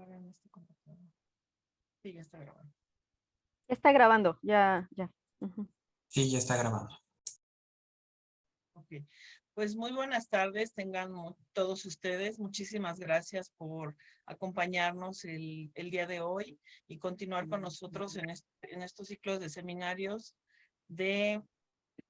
grabar en este computador? Sí, ya está grabando. Está grabando, ya. Ujú. Sí, ya está grabando. Ok, pues muy buenas tardes tengan todos ustedes. Muchísimas gracias por acompañarnos el día de hoy y continuar con nosotros en estos ciclos de seminarios de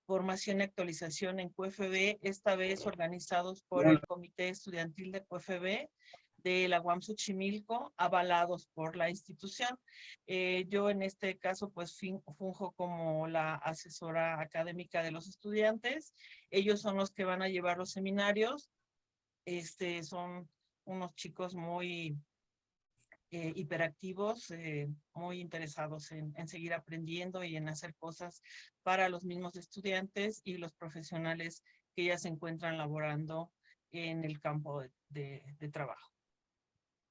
formación y actualización en QFB, esta vez organizados por el Comité Estudiantil de QFB de la UAM Xochimilco, avalados por la institución. Yo en este caso pues funjo como la asesora académica de los estudiantes. Ellos son los que van a llevar los seminarios. Son unos chicos muy hiperactivos, muy interesados en seguir aprendiendo y en hacer cosas para los mismos estudiantes y los profesionales que ya se encuentran laborando en el campo de trabajo.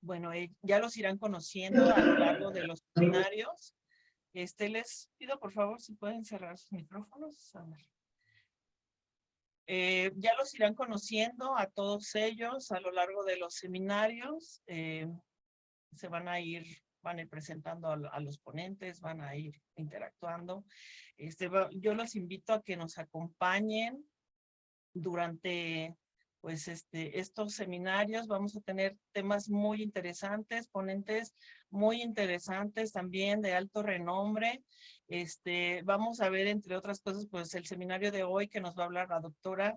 Bueno, ya los irán conociendo a lo largo de los seminarios. Les pido por favor si pueden cerrar sus micrófonos. A ver. Ya los irán conociendo a todos ellos a lo largo de los seminarios. Van a ir presentando a los ponentes, van a ir interactuando. Yo los invito a que nos acompañen durante pues estos seminarios. Vamos a tener temas muy interesantes, ponentes muy interesantes también de alto renombre. Vamos a ver, entre otras cosas, pues el seminario de hoy que nos va a hablar la doctora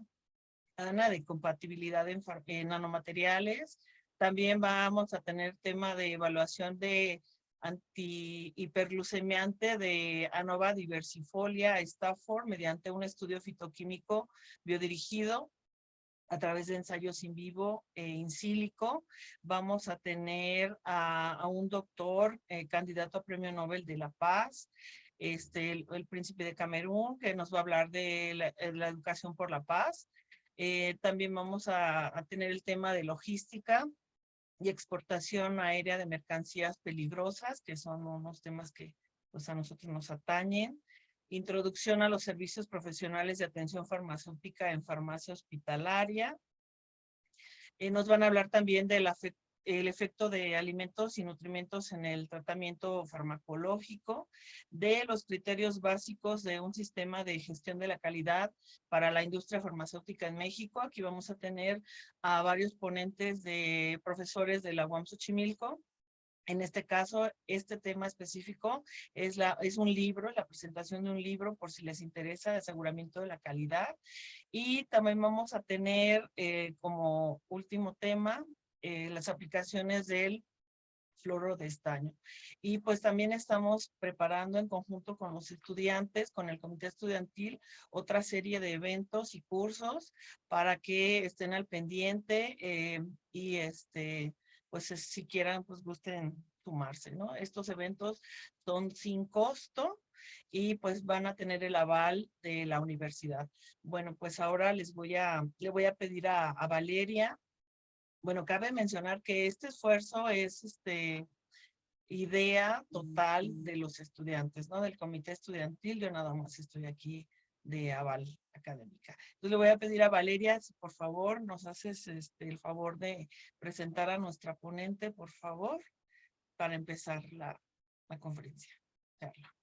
Ana de compatibilidad en nanomateriales. También vamos a tener tema de evaluación de antihiperglucemiante de ANOVA diversifolia Stafford mediante un estudio fitoquímico biodirigido a través de ensayos in vivo e in silico. Vamos a tener a un doctor candidato a Premio Nobel de la Paz, el príncipe de Camerún, que nos va a hablar de la educación por la paz. También vamos a tener el tema de logística y exportación aérea de mercancías peligrosas, que son unos temas que pues, a nosotros nos atañen. Introducción a los servicios profesionales de atención farmacéutica en farmacia hospitalaria. Nos van a hablar también del efecto de alimentos y nutrimentos en el tratamiento farmacológico, de los criterios básicos de un sistema de gestión de la calidad para la industria farmacéutica en México. Aquí vamos a tener a varios ponentes de profesores de la UAM Xochimilco. En este caso, este tema específico es un libro, la presentación de un libro, por si les interesa, de aseguramiento de la calidad. Y también vamos a tener como último tema las aplicaciones del fluoruro de estaño. Y pues también estamos preparando en conjunto con los estudiantes, con el comité estudiantil, otra serie de eventos y cursos para que estén al pendiente y pues si quieran, pues gusten sumarse, ¿no? Estos eventos son sin costo y pues van a tener el aval de la universidad. Bueno, pues ahora le voy a pedir a Valeria. Bueno, cabe mencionar que este esfuerzo es idea total de los estudiantes, ¿no? Del comité estudiantil. Yo nada más estoy aquí de aval académica. Entonces le voy a pedir a Valeria, si por favor nos haces el favor de presentar a nuestra ponente, por favor, para empezar la conferencia. Charla.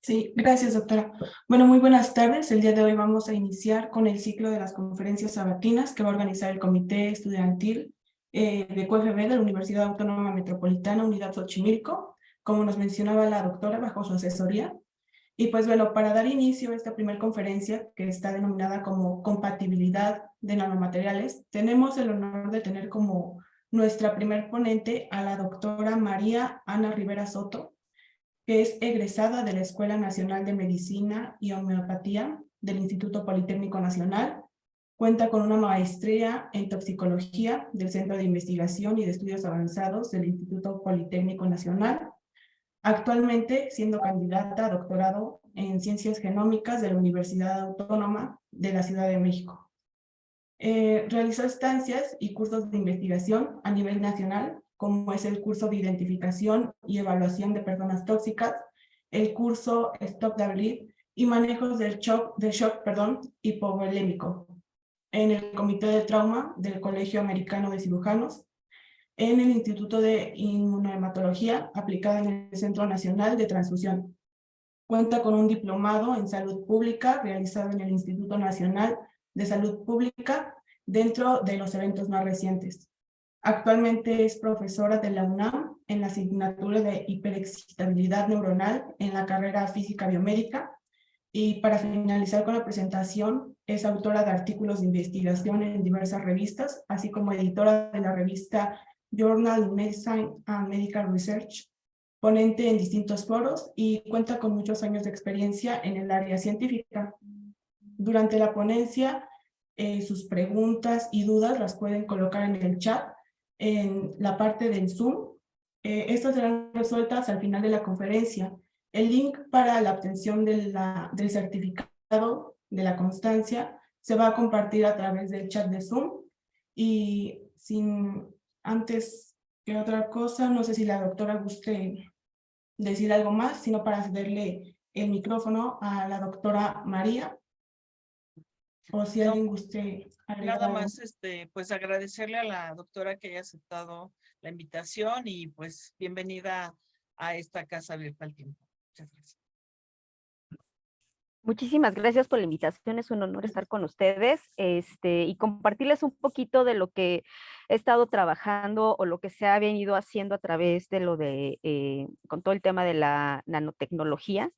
Sí, gracias, doctora. Bueno, muy buenas tardes. El día de hoy vamos a iniciar con el ciclo de las conferencias sabatinas que va a organizar el Comité Estudiantil de QFB de la Universidad Autónoma Metropolitana, Unidad Xochimilco, como nos mencionaba la doctora bajo su asesoría. Y pues bueno, para dar inicio a esta primera conferencia, que está denominada como Compatibilidad de Nanomateriales, tenemos el honor de tener como nuestra primer ponente a la doctora María Ana Rivera Soto, que es egresada de la Escuela Nacional de Medicina y Homeopatía del Instituto Politécnico Nacional. Cuenta con una maestría en toxicología del Centro de Investigación y de Estudios Avanzados del Instituto Politécnico Nacional. Actualmente siendo candidata a doctorado en Ciencias Genómicas de la Universidad Autónoma de la Ciudad de México. Realizó estancias y cursos de investigación a nivel nacional, como es el curso de identificación y evaluación de personas tóxicas, el curso Stop the Bleed y manejos del shock hipovolémico. en el Comité de Trauma del Colegio Americano de Cirujanos, en el Instituto de Inmunohematología aplicada en el Centro Nacional de Transfusión. Cuenta con un diplomado en salud pública realizado en el Instituto Nacional de Salud Pública dentro de los eventos más recientes. Actualmente es profesora de la UNAM en la asignatura de hiperexcitabilidad neuronal en la carrera física biomédica. Y para finalizar con la presentación, es autora de artículos de investigación en diversas revistas, así como editora de la revista Journal of Medicine and Medical Research, ponente en distintos foros y cuenta con muchos años de experiencia en el área científica. Durante la ponencia, sus preguntas y dudas las pueden colocar en el chat, en la parte del Zoom. Estas serán resueltas al final de la conferencia. El link para la obtención del certificado de la constancia se va a compartir a través del chat de Zoom. Y sin antes que otra cosa, no sé si la doctora guste decir algo más, sino para cederle el micrófono a la doctora María. O si No, alguien guste agregar nada algo. más, pues agradecerle a la doctora que haya aceptado la invitación y pues bienvenida a esta casa abierta al tiempo. Muchas gracias. Muchísimas gracias por la invitación, es un honor estar con ustedes y compartirles un poquito de lo que he estado trabajando o lo que se ha venido haciendo a través de con todo el tema de la nanotecnología,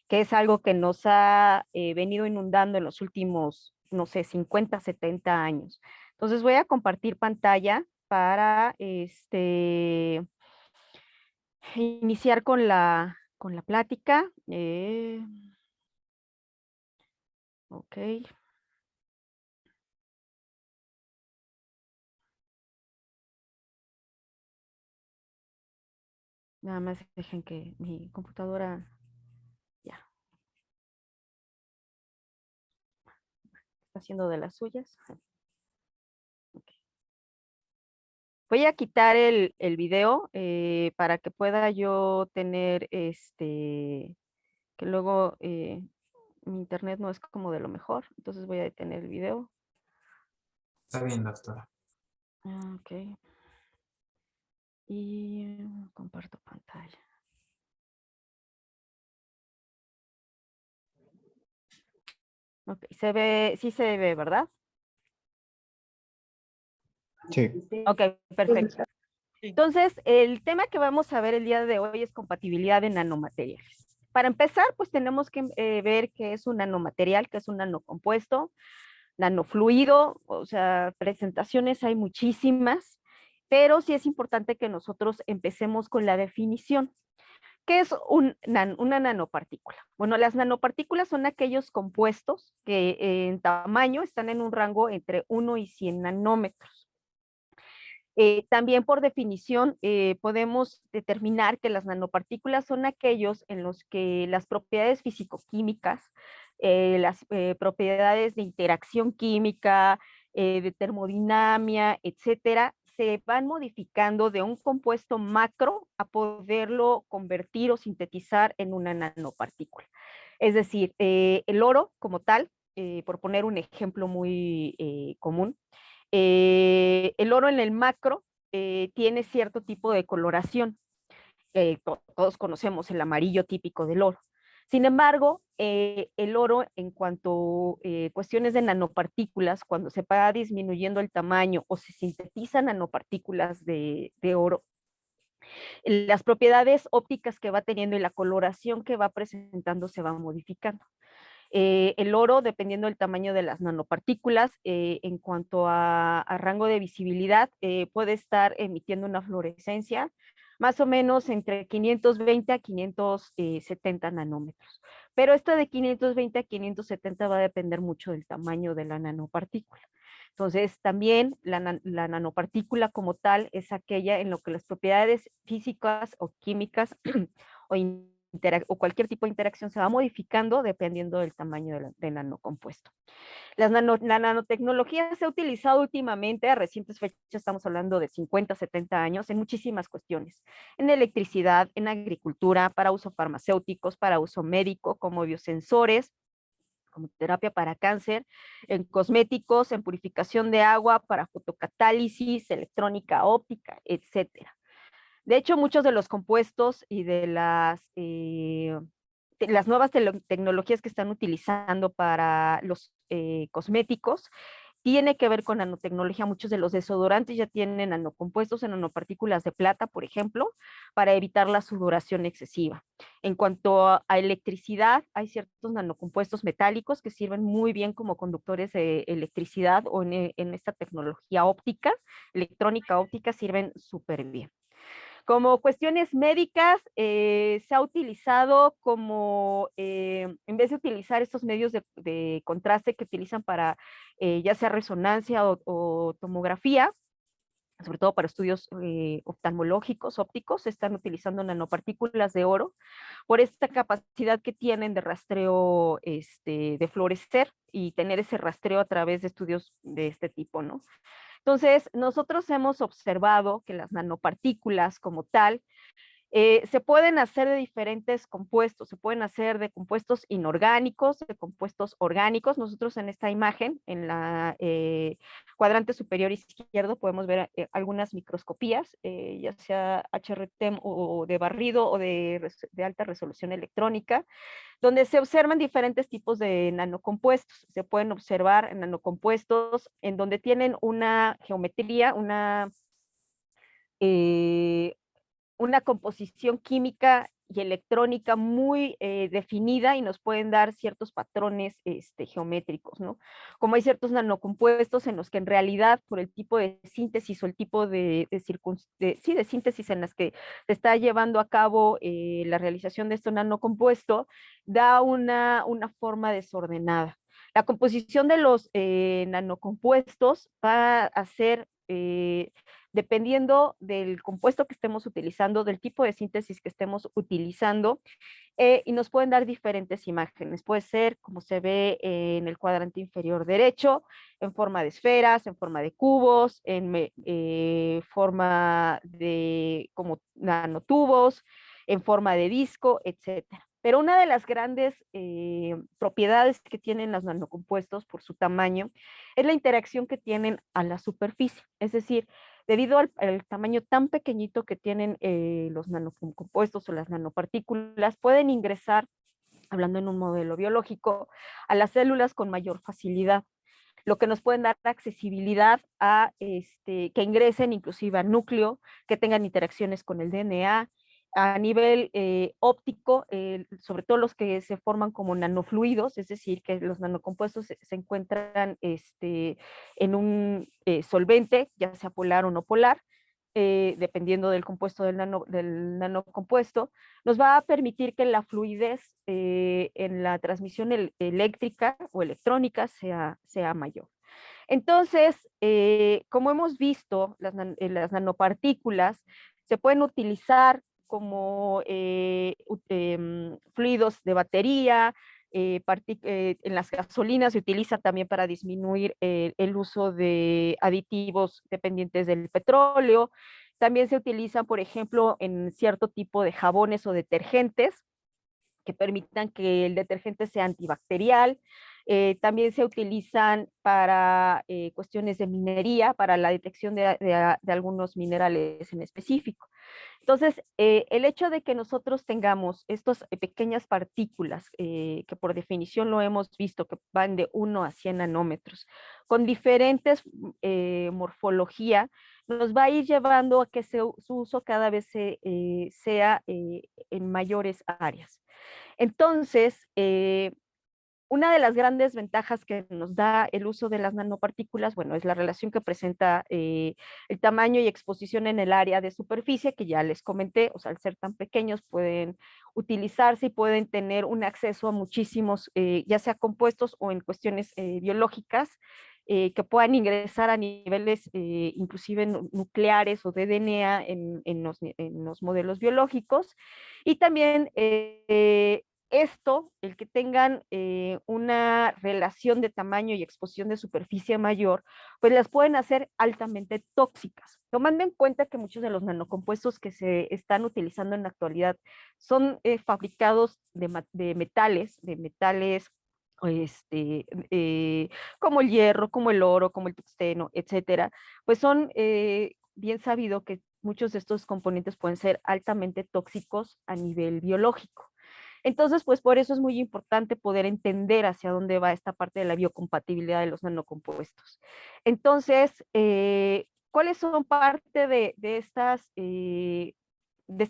que es algo que nos ha venido inundando en los últimos, no sé, 50, 70 años. Entonces voy a compartir pantalla para iniciar con la plática. Ok. Nada más dejen que mi computadora ya está haciendo de las suyas. Okay. Voy a quitar el video para que pueda yo tener que luego mi internet no es como de lo mejor, entonces voy a detener el video. Está bien, doctora. Ok. Y comparto pantalla. Ok, se ve, sí se ve, ¿verdad? Sí. Ok, perfecto. Entonces, el tema que vamos a ver el día de hoy es compatibilidad de nanomateriales. Para empezar, pues tenemos que ver qué es un nanomaterial, qué es un nanocompuesto, nanofluido, o sea, presentaciones hay muchísimas, pero sí es importante que nosotros empecemos con la definición. ¿Qué es una nanopartícula? Bueno, las nanopartículas son aquellos compuestos que en tamaño están en un rango entre 1 y 100 nanómetros. También por definición podemos determinar que las nanopartículas son aquellos en los que las propiedades físico-químicas, las propiedades de interacción química, de termodinámica, etcétera, se van modificando de un compuesto macro a poderlo convertir o sintetizar en una nanopartícula. Es decir, el oro como tal, por poner un ejemplo muy común, el oro en el macro tiene cierto tipo de coloración. Todos conocemos el amarillo típico del oro. Sin embargo, el oro en cuanto a cuestiones de nanopartículas, cuando se va disminuyendo el tamaño o se sintetizan nanopartículas de oro, las propiedades ópticas que va teniendo y la coloración que va presentando se va modificando. El oro, dependiendo del tamaño de las nanopartículas, en cuanto a rango de visibilidad, puede estar emitiendo una fluorescencia más o menos entre 520 a 570 nanómetros. Pero esta de 520 a 570 va a depender mucho del tamaño de la nanopartícula. Entonces, también la nanopartícula como tal es aquella en lo que las propiedades físicas o químicas o cualquier tipo de interacción se va modificando dependiendo del tamaño del nanocompuesto. La nanotecnología se ha utilizado últimamente, a recientes fechas, estamos hablando de 50, 70 años, en muchísimas cuestiones. En electricidad, en agricultura, para uso farmacéuticos, para uso médico, como biosensores, como terapia para cáncer, en cosméticos, en purificación de agua, para fotocatálisis, electrónica óptica, etcétera. De hecho, muchos de los compuestos y de las nuevas tecnologías que están utilizando para los cosméticos tiene que ver con nanotecnología. Muchos de los desodorantes ya tienen nanocompuestos en nanopartículas de plata, por ejemplo, para evitar la sudoración excesiva. En cuanto a electricidad, hay ciertos nanocompuestos metálicos que sirven muy bien como conductores de electricidad o en esta tecnología óptica, electrónica óptica, sirven súper bien. Como cuestiones médicas, se ha utilizado como, en vez de utilizar estos medios de contraste que utilizan para ya sea resonancia o tomografía, sobre todo para estudios oftalmológicos, ópticos, se están utilizando nanopartículas de oro por esta capacidad que tienen de rastreo, de fluorescer y tener ese rastreo a través de estudios de este tipo, ¿no? Entonces, nosotros hemos observado que las nanopartículas como tal se pueden hacer de diferentes compuestos, se pueden hacer de compuestos inorgánicos, de compuestos orgánicos. Nosotros en esta imagen, en la cuadrante superior izquierdo, podemos ver algunas microscopías, ya sea HRT o de barrido o de alta resolución electrónica, donde se observan diferentes tipos de nanocompuestos. Se pueden observar nanocompuestos en donde tienen una geometría, una composición química y electrónica muy definida y nos pueden dar ciertos patrones geométricos, ¿no? Como hay ciertos nanocompuestos en los que en realidad por el tipo de síntesis o el tipo de síntesis en las que se está llevando a cabo la realización de este nanocompuesto, da una forma desordenada. La composición de los nanocompuestos va a ser dependiendo del compuesto que estemos utilizando, del tipo de síntesis que estemos utilizando, y nos pueden dar diferentes imágenes. Puede ser, como se ve en el cuadrante inferior derecho, en forma de esferas, en forma de cubos, en forma de como nanotubos, en forma de disco, etcétera. Pero una de las grandes propiedades que tienen los nanocompuestos por su tamaño es la interacción que tienen a la superficie. Es decir, debido al tamaño tan pequeñito que tienen los nanocompuestos o las nanopartículas, pueden ingresar, hablando en un modelo biológico, a las células con mayor facilidad, lo que nos pueden dar accesibilidad a que ingresen inclusive al núcleo, que tengan interacciones con el DNA, a nivel óptico, sobre todo los que se forman como nanofluidos, es decir, que los nanocompuestos se encuentran en un solvente, ya sea polar o no polar, dependiendo del compuesto del nanocompuesto, nos va a permitir que la fluidez en la transmisión eléctrica o electrónica sea mayor. Entonces, como hemos visto, las nanopartículas se pueden utilizar como fluidos de batería, en las gasolinas se utiliza también para disminuir el uso de aditivos dependientes del petróleo. También se utilizan, por ejemplo, en cierto tipo de jabones o detergentes que permitan que el detergente sea antibacterial. También se utilizan para cuestiones de minería, para la detección de algunos minerales en específico. Entonces, el hecho de que nosotros tengamos estas pequeñas partículas, que por definición lo hemos visto, que van de 1 a 100 nanómetros, con diferentes morfología, nos va a ir llevando a que su uso cada vez sea en mayores áreas. Entonces, una de las grandes ventajas que nos da el uso de las nanopartículas, bueno, es la relación que presenta el tamaño y exposición en el área de superficie, que ya les comenté, o sea, al ser tan pequeños pueden utilizarse y pueden tener un acceso a muchísimos, ya sea compuestos o en cuestiones biológicas, que puedan ingresar a niveles inclusive nucleares o de DNA en los modelos biológicos. Y también el que tengan una relación de tamaño y exposición de superficie mayor, pues las pueden hacer altamente tóxicas. Tomando en cuenta que muchos de los nanocompuestos que se están utilizando en la actualidad son fabricados de metales como el hierro, como el oro, como el tungsteno, etcétera, pues son bien sabido que muchos de estos componentes pueden ser altamente tóxicos a nivel biológico. Entonces, pues por eso es muy importante poder entender hacia dónde va esta parte de la biocompatibilidad de los nanocompuestos. Entonces, ¿cuáles son parte de esta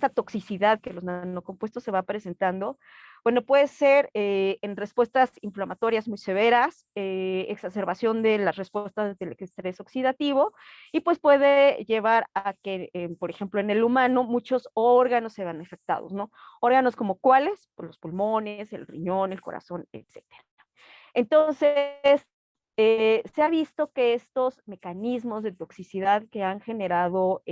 toxicidad que los nanocompuestos se va presentando? Bueno, puede ser en respuestas inflamatorias muy severas, exacerbación de las respuestas del estrés oxidativo, y pues puede llevar a que, por ejemplo, en el humano muchos órganos se vean afectados, ¿no? Órganos como cuáles, pues los pulmones, el riñón, el corazón, etcétera. Entonces, se ha visto que estos mecanismos de toxicidad que han generado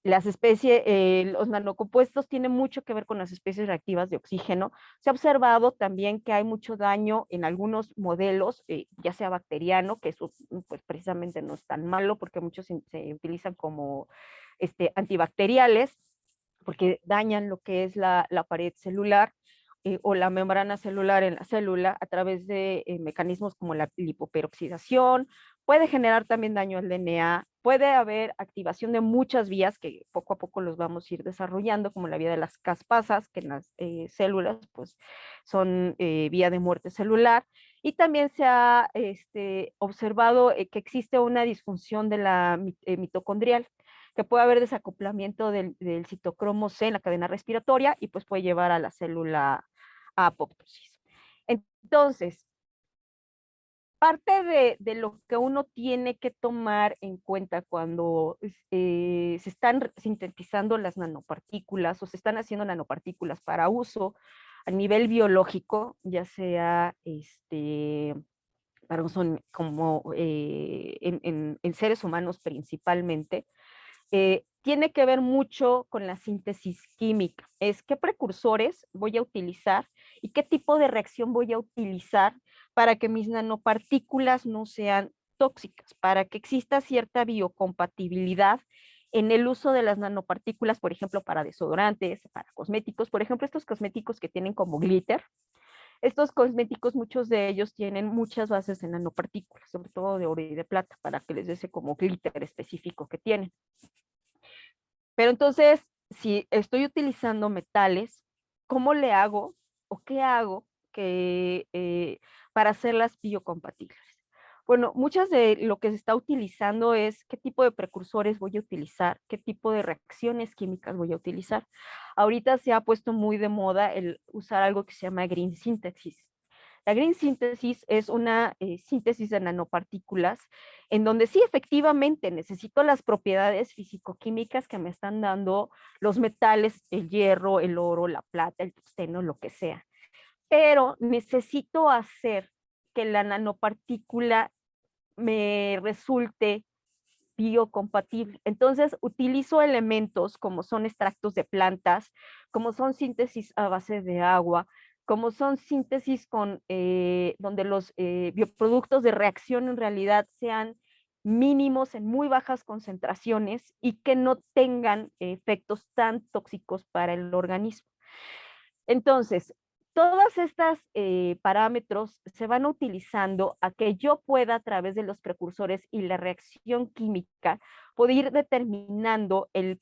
las especies, los nanocompuestos tienen mucho que ver con las especies reactivas de oxígeno. Se ha observado también que hay mucho daño en algunos modelos, ya sea bacteriano, que eso pues precisamente no es tan malo porque muchos se utilizan como antibacteriales, porque dañan lo que es la pared celular o la membrana celular en la célula a través de mecanismos como la lipoperoxidación. Puede generar también daño al DNA, puede haber activación de muchas vías que poco a poco los vamos a ir desarrollando, como la vía de las caspasas, que en las células pues son vía de muerte celular. Y también se ha observado que existe una disfunción de la mitocondrial, que puede haber desacoplamiento del citocromo C en la cadena respiratoria y pues puede llevar a la célula a apoptosis. Entonces, parte de lo que uno tiene que tomar en cuenta cuando se están sintetizando las nanopartículas o se están haciendo nanopartículas para uso a nivel biológico, ya sea para uso como en seres humanos principalmente, tiene que ver mucho con la síntesis química. Es qué precursores voy a utilizar y qué tipo de reacción voy a utilizar para que mis nanopartículas no sean tóxicas, para que exista cierta biocompatibilidad en el uso de las nanopartículas, por ejemplo, para desodorantes, para cosméticos. Por ejemplo, estos cosméticos que tienen como glitter, estos cosméticos, muchos de ellos tienen muchas bases en nanopartículas, sobre todo de oro y de plata, para que les dé ese como glitter específico que tienen. Pero entonces, si estoy utilizando metales, ¿cómo le hago o qué hago para hacerlas biocompatibles? Bueno, muchas de lo que se está utilizando es qué tipo de precursores voy a utilizar, qué tipo de reacciones químicas voy a utilizar. Ahorita se ha puesto muy de moda el usar algo que se llama green synthesis. La green synthesis es una síntesis de nanopartículas en donde sí, efectivamente, necesito las propiedades físico-químicas que me están dando los metales, el hierro, el oro, la plata, el tungsteno, lo que sea. Pero necesito hacer que la nanopartícula me resulte biocompatible. Entonces, utilizo elementos como son extractos de plantas, como son síntesis a base de agua, como son síntesis donde los bioproductos de reacción en realidad sean mínimos en muy bajas concentraciones y que no tengan efectos tan tóxicos para el organismo. Entonces, todas estas parámetros se van utilizando a que yo pueda, a través de los precursores y la reacción química, poder ir determinando el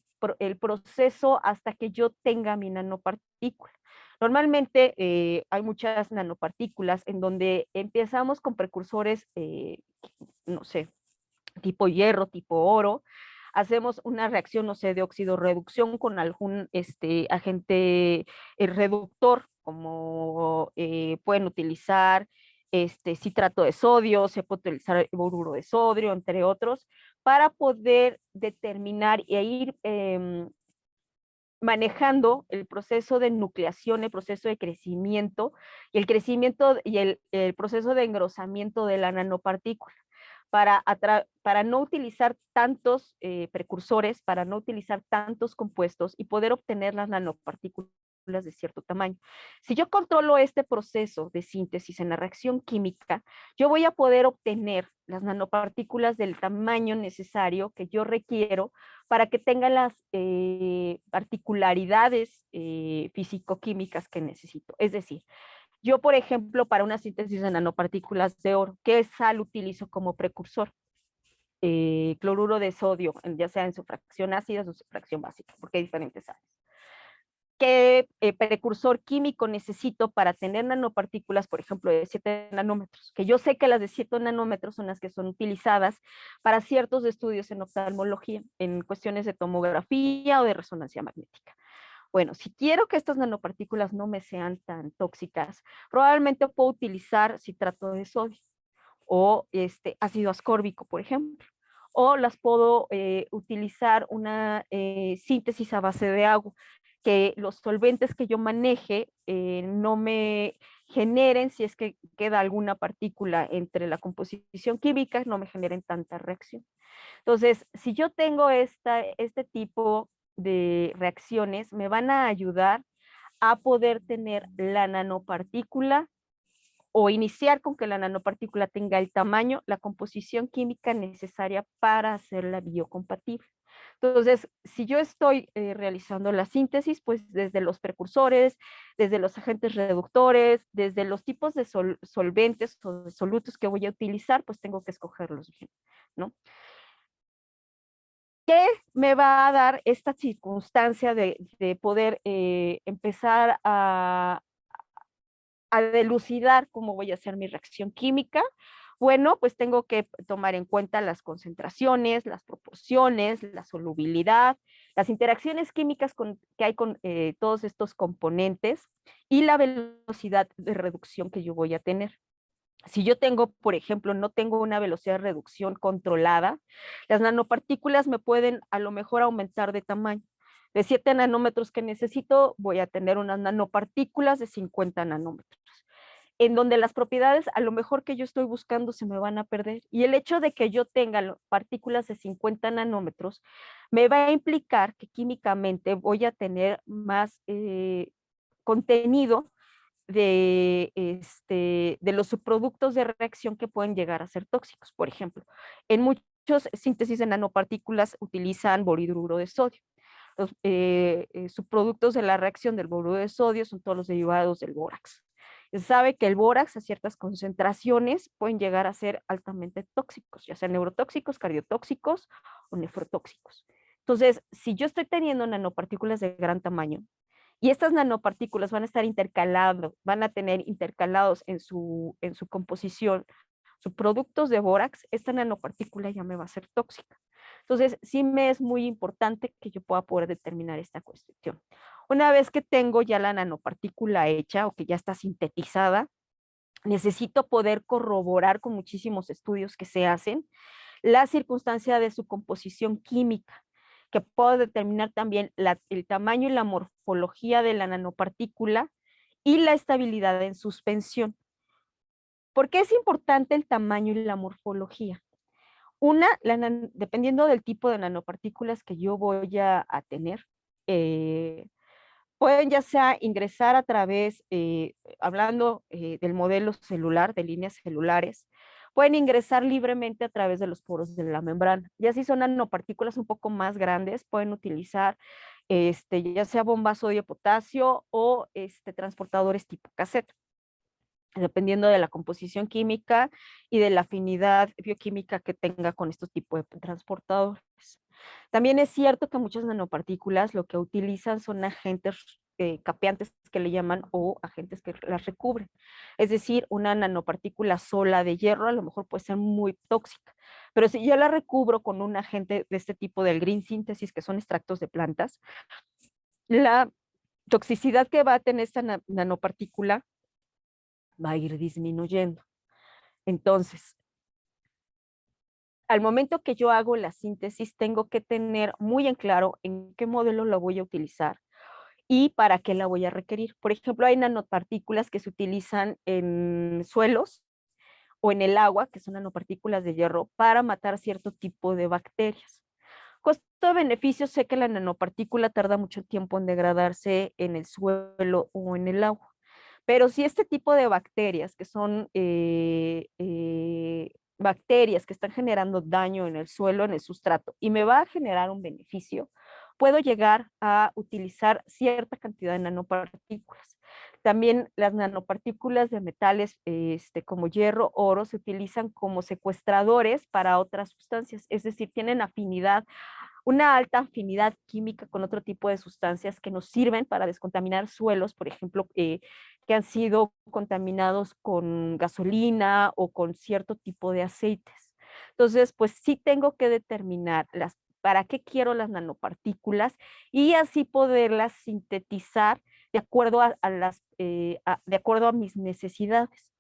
proceso hasta que yo tenga mi nanopartícula. Normalmente hay muchas nanopartículas en donde empezamos con precursores, no sé, tipo hierro, tipo oro, hacemos una reacción, no sé, de oxidorreducción con algún agente reductor, como pueden utilizar citrato de sodio, se puede utilizar boruro de sodio, entre otros, para poder determinar e ir manejando el proceso de nucleación, el proceso de crecimiento y el crecimiento y el proceso de engrosamiento de la nanopartícula para no utilizar tantos precursores, para no utilizar tantos compuestos y poder obtener las nanopartículas de cierto tamaño. Si yo controlo este proceso de síntesis en la reacción química, yo voy a poder obtener las nanopartículas del tamaño necesario que yo requiero para que tengan las particularidades físico-químicas que necesito. Es decir, Yo, por ejemplo, para una síntesis de nanopartículas de oro, ¿qué sal utilizo como precursor? Cloruro de sodio, ya sea en su fracción ácida o su fracción básica, porque hay diferentes sales. ¿Qué precursor químico necesito para tener nanopartículas, por ejemplo, de 7 nanómetros? Que yo sé que las de 7 nanómetros son las que son utilizadas para ciertos estudios en oftalmología, en cuestiones de tomografía o de resonancia magnética. Bueno, si quiero que estas nanopartículas no me sean tan tóxicas, probablemente puedo utilizar citrato de sodio o ácido ascórbico, por ejemplo. O las puedo utilizar una síntesis a base de agua, que los solventes que yo maneje no me generen, si es que queda alguna partícula entre la composición química, no me generen tanta reacción. Entonces, si yo tengo este tipo de reacciones, me van a ayudar a poder tener la nanopartícula o iniciar con que la nanopartícula tenga el tamaño, la composición química necesaria para hacerla biocompatible. Entonces, si yo estoy realizando la síntesis, pues desde los precursores, desde los agentes reductores, desde los tipos de solventes o de solutos que voy a utilizar, pues tengo que escogerlos bien, ¿no? ¿Qué me va a dar esta circunstancia de poder empezar a delucidar cómo voy a hacer mi reacción química? Bueno, pues tengo que tomar en cuenta las concentraciones, las proporciones, la solubilidad, las interacciones químicas que hay con todos estos componentes y la velocidad de reducción que yo voy a tener. Si yo tengo, por ejemplo, no tengo una velocidad de reducción controlada, las nanopartículas me pueden a lo mejor aumentar de tamaño. De 7 nanómetros que necesito, voy a tener unas nanopartículas de 50 nanómetros, en donde las propiedades a lo mejor que yo estoy buscando se me van a perder. Y el hecho de que yo tenga partículas de 50 nanómetros me va a implicar que químicamente voy a tener más contenido de los subproductos de reacción que pueden llegar a ser tóxicos. Por ejemplo, en muchos síntesis de nanopartículas utilizan borhidruro de sodio. Los subproductos de la reacción del borhidruro de sodio son todos los derivados del bórax. Se sabe que el bórax a ciertas concentraciones pueden llegar a ser altamente tóxicos, ya sean neurotóxicos, cardiotóxicos o nefrotóxicos. Entonces, si yo estoy teniendo nanopartículas de gran tamaño, y estas nanopartículas van a estar van a tener intercalados en su composición subproductos de bórax, esta nanopartícula ya me va a ser tóxica. Entonces, sí me es muy importante que yo pueda poder determinar esta cuestión. Una vez que tengo ya la nanopartícula hecha o que ya está sintetizada, necesito poder corroborar con muchísimos estudios que se hacen la circunstancia de su composición química, que puedo determinar también el tamaño y la morfología de la nanopartícula y la estabilidad en suspensión. ¿Por qué es importante el tamaño y la morfología? Una, dependiendo del tipo de nanopartículas que yo voy a tener, pueden ya sea ingresar a través, hablando del modelo celular, de líneas celulares, pueden ingresar libremente a través de los poros de la membrana. Ya si son nanopartículas un poco más grandes, pueden utilizar ya sea bombas sodio-potasio o transportadores tipo cassette, dependiendo de la composición química y de la afinidad bioquímica que tenga con estos tipos de transportadores. También es cierto que muchas nanopartículas lo que utilizan son agentes capeantes que le llaman o agentes que las recubren. Es decir, una nanopartícula sola de hierro a lo mejor puede ser muy tóxica, pero si yo la recubro con un agente de este tipo del green synthesis, que son extractos de plantas, la toxicidad que va a tener esta nanopartícula va a ir disminuyendo. Entonces, al momento que yo hago la síntesis, tengo que tener muy en claro en qué modelo la voy a utilizar y para qué la voy a requerir. Por ejemplo, hay nanopartículas que se utilizan en suelos o en el agua, que son nanopartículas de hierro, para matar cierto tipo de bacterias. Costo-beneficio, sé que la nanopartícula tarda mucho tiempo en degradarse en el suelo o en el agua. Pero si este tipo de bacterias, que son bacterias que están generando daño en el suelo, en el sustrato, y me va a generar un beneficio, puedo llegar a utilizar cierta cantidad de nanopartículas. También las nanopartículas de metales como hierro, oro, se utilizan como secuestradores para otras sustancias, es decir, tienen afinidad, una alta afinidad química con otro tipo de sustancias que nos sirven para descontaminar suelos, por ejemplo, que han sido contaminados con gasolina o con cierto tipo de aceites. Entonces, pues sí tengo que determinar para qué quiero las nanopartículas y así poderlas sintetizar de acuerdo de acuerdo a mis necesidades.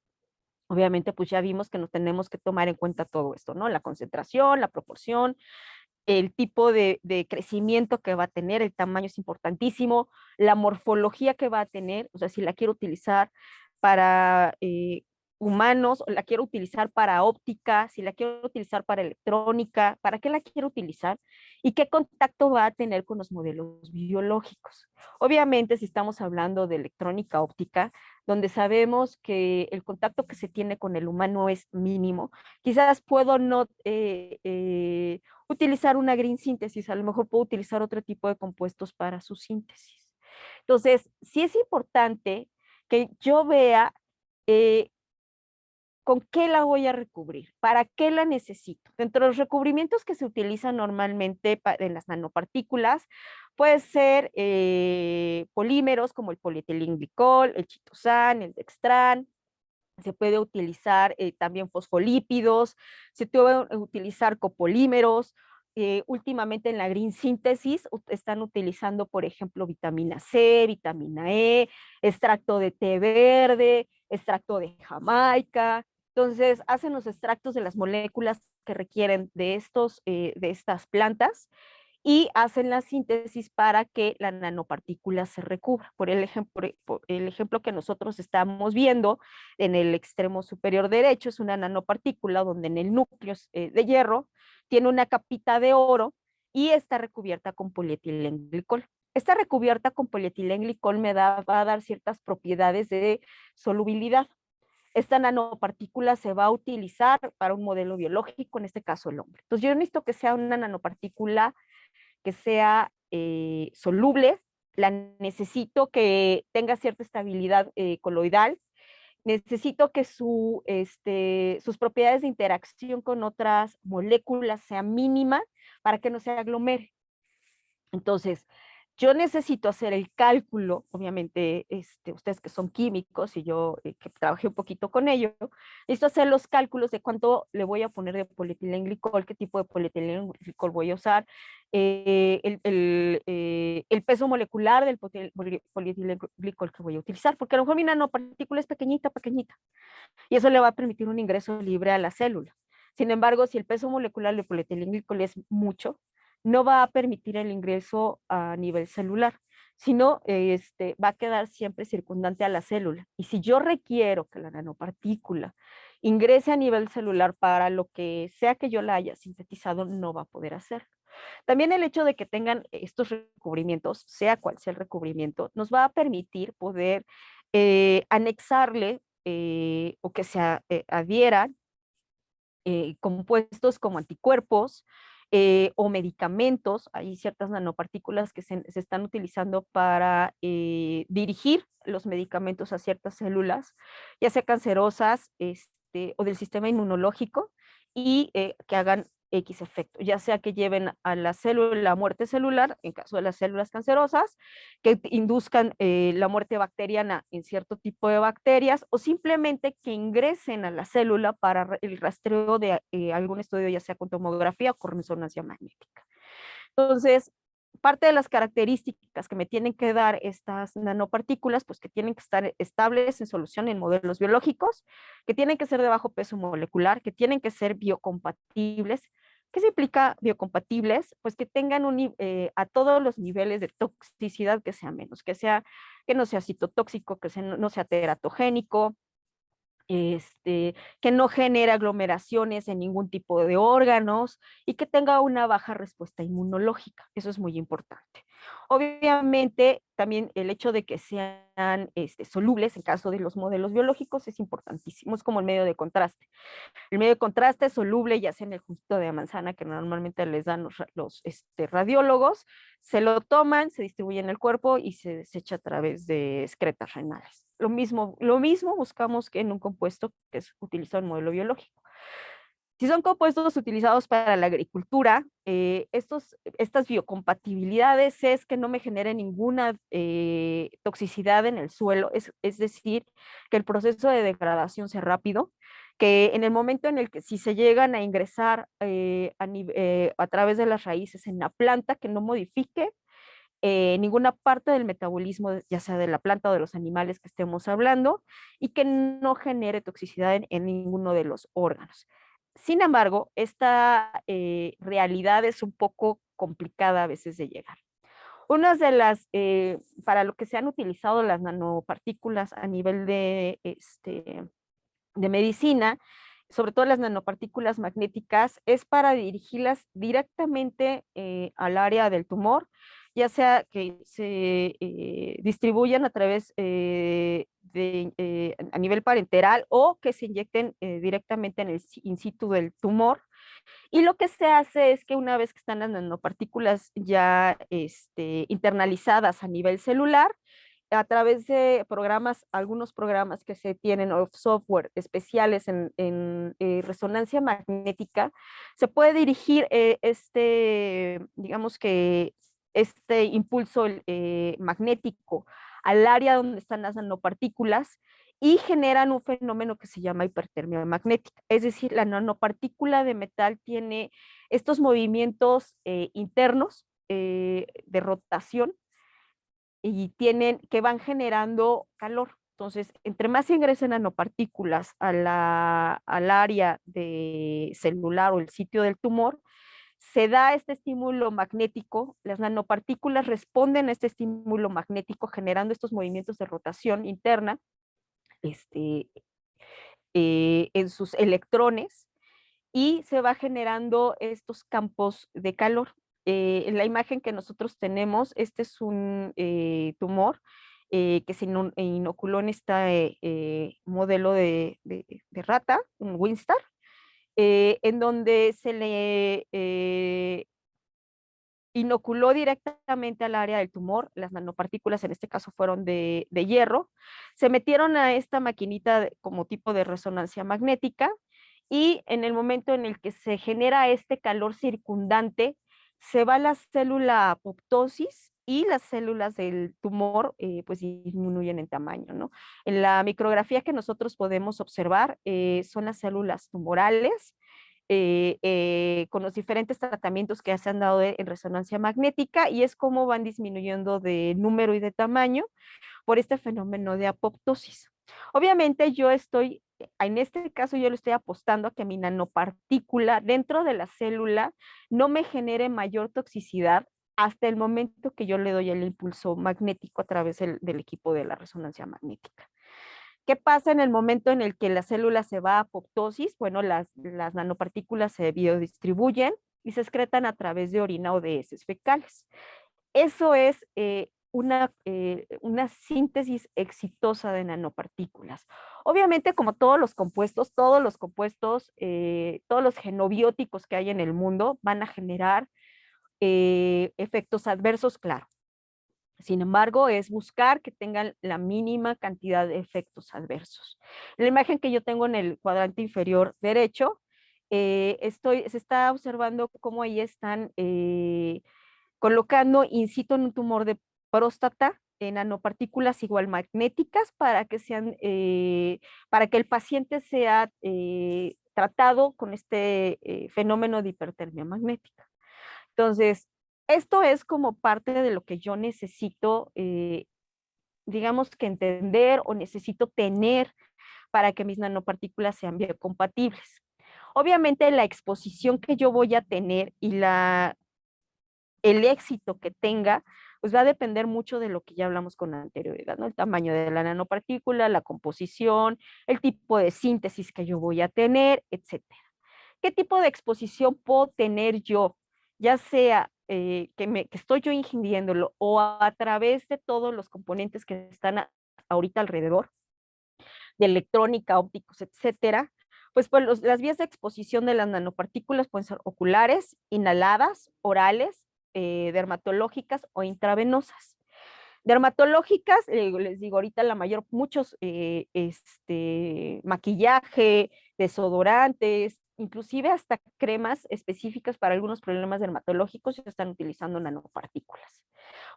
Obviamente, pues ya vimos que nos tenemos que tomar en cuenta todo esto, ¿no? La concentración, la proporción, el tipo de crecimiento que va a tener, el tamaño es importantísimo, la morfología que va a tener, o sea, si la quiero utilizar para humanos, o la quiero utilizar para óptica, si la quiero utilizar para electrónica, ¿para qué la quiero utilizar? Y qué contacto va a tener con los modelos biológicos. Obviamente, si estamos hablando de electrónica óptica, donde sabemos que el contacto que se tiene con el humano es mínimo, quizás puedo no utilizar una green síntesis, a lo mejor puedo utilizar otro tipo de compuestos para su síntesis. Entonces, sí es importante que yo vea con qué la voy a recubrir, para qué la necesito. Dentro de los recubrimientos que se utilizan normalmente en las nanopartículas, puede ser polímeros como el polietilenglicol, el chitosan, el dextran. Se puede utilizar también fosfolípidos, se puede utilizar copolímeros. Últimamente en la green síntesis están utilizando, por ejemplo, vitamina C, vitamina E, extracto de té verde, extracto de Jamaica. Entonces, hacen los extractos de las moléculas que requieren de estas plantas y hacen la síntesis para que la nanopartícula se recubra. Por el ejemplo que nosotros estamos viendo en el extremo superior derecho, es una nanopartícula donde en el núcleo de hierro tiene una capita de oro y está recubierta con polietilenglicol. Esta recubierta con polietilenglicol va a dar ciertas propiedades de solubilidad. Esta nanopartícula se va a utilizar para un modelo biológico, en este caso el hombre. Entonces yo necesito que sea una nanopartícula que sea soluble, la necesito que tenga cierta estabilidad coloidal, necesito que sus propiedades de interacción con otras moléculas sean mínimas para que no se aglomere. Entonces, yo necesito hacer el cálculo, obviamente, ustedes que son químicos y yo que trabajé un poquito con ello, necesito hacer los cálculos de cuánto le voy a poner de polietilenglicol, qué tipo de polietilenglicol voy a usar, el peso molecular del polietilenglicol que voy a utilizar, porque a lo mejor mi nanopartícula es pequeñita, pequeñita, y eso le va a permitir un ingreso libre a la célula. Sin embargo, si el peso molecular del polietilenglicol es mucho, no va a permitir el ingreso a nivel celular, sino va a quedar siempre circundante a la célula. Y si yo requiero que la nanopartícula ingrese a nivel celular para lo que sea que yo la haya sintetizado, no va a poder hacerlo. También el hecho de que tengan estos recubrimientos, sea cual sea el recubrimiento, nos va a permitir poder anexarle o que se adhieran compuestos como anticuerpos o medicamentos. Hay ciertas nanopartículas que se están utilizando para dirigir los medicamentos a ciertas células, ya sea cancerosas o del sistema inmunológico, y que hagan X efecto, ya sea que lleven a la célula muerte celular, en caso de las células cancerosas, que induzcan la muerte bacteriana en cierto tipo de bacterias, o simplemente que ingresen a la célula para el rastreo de algún estudio, ya sea con tomografía o con resonancia magnética. Entonces, parte de las características que me tienen que dar estas nanopartículas, pues que tienen que estar estables en solución en modelos biológicos, que tienen que ser de bajo peso molecular, que tienen que ser biocompatibles. ¿Qué se implica biocompatibles? Pues que tengan a todos los niveles de toxicidad que sea menos, que no sea citotóxico, no sea teratogénico, que no genere aglomeraciones en ningún tipo de órganos y que tenga una baja respuesta inmunológica. Eso es muy importante. Obviamente, también el hecho de que sean solubles en caso de los modelos biológicos es importantísimo, es como el medio de contraste. El medio de contraste es soluble, ya sea en el juguito de manzana que normalmente les dan los radiólogos, se lo toman, se distribuye en el cuerpo y se desecha a través de excretas renales. Lo mismo buscamos que en un compuesto que es utilizado en modelo biológico. Si son compuestos utilizados para la agricultura, estas biocompatibilidades es que no me genere ninguna toxicidad en el suelo, es decir, que el proceso de degradación sea rápido, que en el momento en el que si se llegan a ingresar a través de las raíces en la planta, que no modifique ninguna parte del metabolismo, ya sea de la planta o de los animales que estemos hablando, y que no genere toxicidad en ninguno de los órganos. Sin embargo, esta realidad es un poco complicada a veces de llegar. Unas de las, para lo que se han utilizado las nanopartículas a nivel de medicina, sobre todo las nanopartículas magnéticas, es para dirigirlas directamente al área del tumor, ya sea que se distribuyan a través a nivel parenteral o que se inyecten directamente en el in situ del tumor. Y lo que se hace es que una vez que están las nanopartículas ya internalizadas a nivel celular, a través de programas, algunos programas que se tienen o software especiales en resonancia magnética, se puede dirigir digamos que este impulso magnético al área donde están las nanopartículas y generan un fenómeno que se llama hipertermia magnética. Es decir, la nanopartícula de metal tiene estos movimientos internos de rotación y que van generando calor. Entonces, entre más ingresen nanopartículas al área celular o el sitio del tumor, se da este estímulo magnético, las nanopartículas responden a este estímulo magnético generando estos movimientos de rotación interna en sus electrones y se va generando estos campos de calor. En la imagen que nosotros tenemos, este es un tumor que se inoculó en este modelo de rata, un Winstar, en donde se le inoculó directamente al área del tumor, las nanopartículas en este caso fueron de hierro, se metieron a esta maquinita como tipo de resonancia magnética y en el momento en el que se genera este calor circundante, se va la célula a apoptosis y las células del tumor pues disminuyen en tamaño, ¿no? En la micrografía que nosotros podemos observar son las células tumorales, con los diferentes tratamientos que se han dado en resonancia magnética y es como van disminuyendo de número y de tamaño por este fenómeno de apoptosis. Obviamente en este caso yo le estoy apostando a que mi nanopartícula dentro de la célula no me genere mayor toxicidad hasta el momento que yo le doy el impulso magnético a través del equipo de la resonancia magnética. ¿Qué pasa en el momento en el que la célula se va a apoptosis? Bueno, las nanopartículas se biodistribuyen y se excretan a través de orina o de heces fecales. Eso es una síntesis exitosa de nanopartículas. Obviamente, como todos los compuestos, todos los genobióticos que hay en el mundo van a generar efectos adversos, claro. Sin embargo, es buscar que tengan la mínima cantidad de efectos adversos. En la imagen que yo tengo en el cuadrante inferior derecho, se está observando cómo ahí están colocando in situ en un tumor de próstata en nanopartículas igual magnéticas para que el paciente sea tratado con este fenómeno de hipertermia magnética. Entonces, esto es como parte de lo que yo necesito, digamos que entender o necesito tener para que mis nanopartículas sean biocompatibles. Obviamente la exposición que yo voy a tener y el éxito que tenga, pues va a depender mucho de lo que ya hablamos con anterioridad, ¿no? El tamaño de la nanopartícula, la composición, el tipo de síntesis que yo voy a tener, etcétera. ¿Qué tipo de exposición puedo tener yo? Ya sea que estoy yo ingiriéndolo o a través de todos los componentes que están ahorita alrededor, de electrónica, ópticos, etcétera, pues las vías de exposición de las nanopartículas pueden ser oculares, inhaladas, orales, dermatológicas o intravenosas. Dermatológicas, les digo ahorita muchos maquillaje, desodorantes, inclusive hasta cremas específicas para algunos problemas dermatológicos se están utilizando nanopartículas.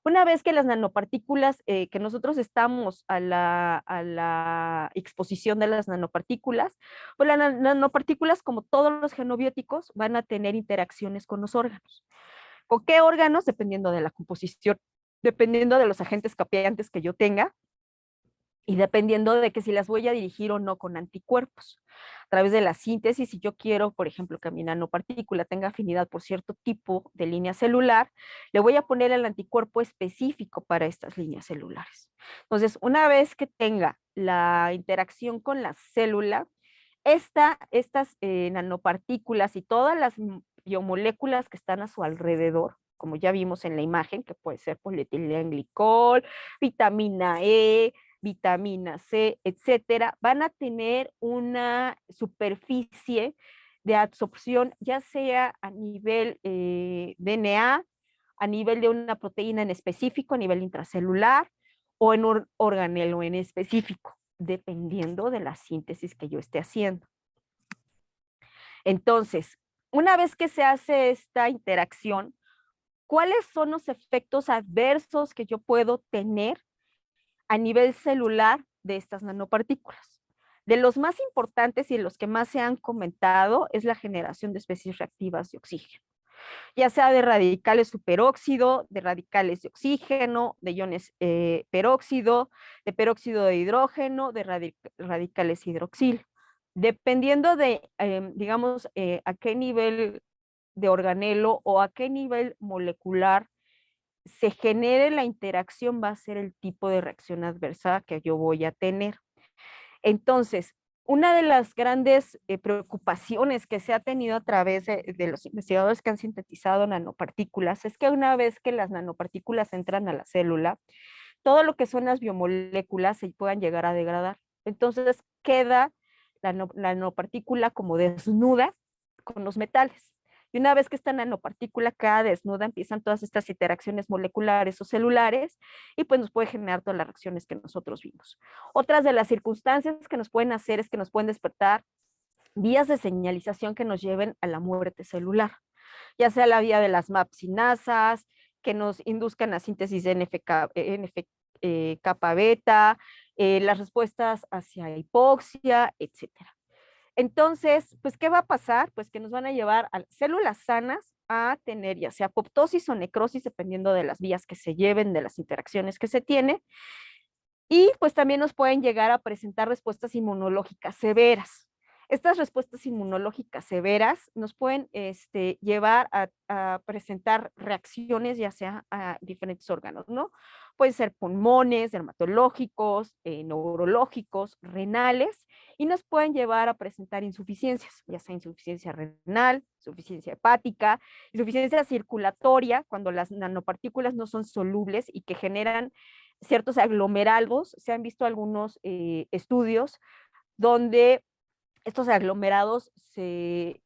Una vez que las nanopartículas, que nosotros estamos a la exposición de las nanopartículas, pues las nanopartículas, como todos los genobióticos, van a tener interacciones con los órganos. ¿Con qué órganos? Dependiendo de la composición, dependiendo de los agentes capeantes que yo tenga y dependiendo de que si las voy a dirigir o no con anticuerpos. A través de la síntesis, si yo quiero, por ejemplo, que mi nanopartícula tenga afinidad por cierto tipo de línea celular, le voy a poner el anticuerpo específico para estas líneas celulares. Entonces, una vez que tenga la interacción con la célula, estas nanopartículas y todas las biomoléculas que están a su alrededor, como ya vimos en la imagen, que puede ser polietilenglicol, vitamina E, vitamina C, etcétera, van a tener una superficie de absorción, ya sea a nivel DNA, a nivel de una proteína en específico, a nivel intracelular, o en un organelo en específico, dependiendo de la síntesis que yo esté haciendo. Entonces, una vez que se hace esta interacción, ¿cuáles son los efectos adversos que yo puedo tener a nivel celular de estas nanopartículas? De los más importantes y los que más se han comentado es la generación de especies reactivas de oxígeno, ya sea de radicales superóxido, de radicales de oxígeno, de iones peróxido, de peróxido de hidrógeno, de radicales hidroxilo. Dependiendo de, digamos, a qué nivel de organelo o a qué nivel molecular se genere la interacción, va a ser el tipo de reacción adversa que yo voy a tener. Entonces, una de las grandes preocupaciones que se ha tenido a través de los investigadores que han sintetizado nanopartículas es que una vez que las nanopartículas entran a la célula, todo lo que son las biomoléculas se puedan llegar a degradar. Entonces, queda la nanopartícula como desnuda con los metales. Y una vez que esta nanopartícula queda desnuda, empiezan todas estas interacciones moleculares o celulares y pues nos puede generar todas las reacciones que nosotros vimos. Otras de las circunstancias que nos pueden hacer es que nos pueden despertar vías de señalización que nos lleven a la muerte celular, ya sea la vía de las MAP-sinasas, que nos induzcan a síntesis de NF-kappa beta, las respuestas hacia hipoxia, etcétera. Entonces, pues, ¿qué va a pasar? Pues que nos van a llevar a células sanas a tener ya sea apoptosis o necrosis, dependiendo de las vías que se lleven, de las interacciones que se tiene. Y pues también nos pueden llegar a presentar respuestas inmunológicas severas. Estas respuestas inmunológicas severas nos pueden llevar a presentar reacciones ya sea a diferentes órganos, ¿no? Pueden ser pulmones, dermatológicos, neurológicos, renales, y nos pueden llevar a presentar insuficiencias, ya sea insuficiencia renal, insuficiencia hepática, insuficiencia circulatoria, cuando las nanopartículas no son solubles y que generan ciertos aglomerados. Se han visto algunos estudios donde estos aglomerados se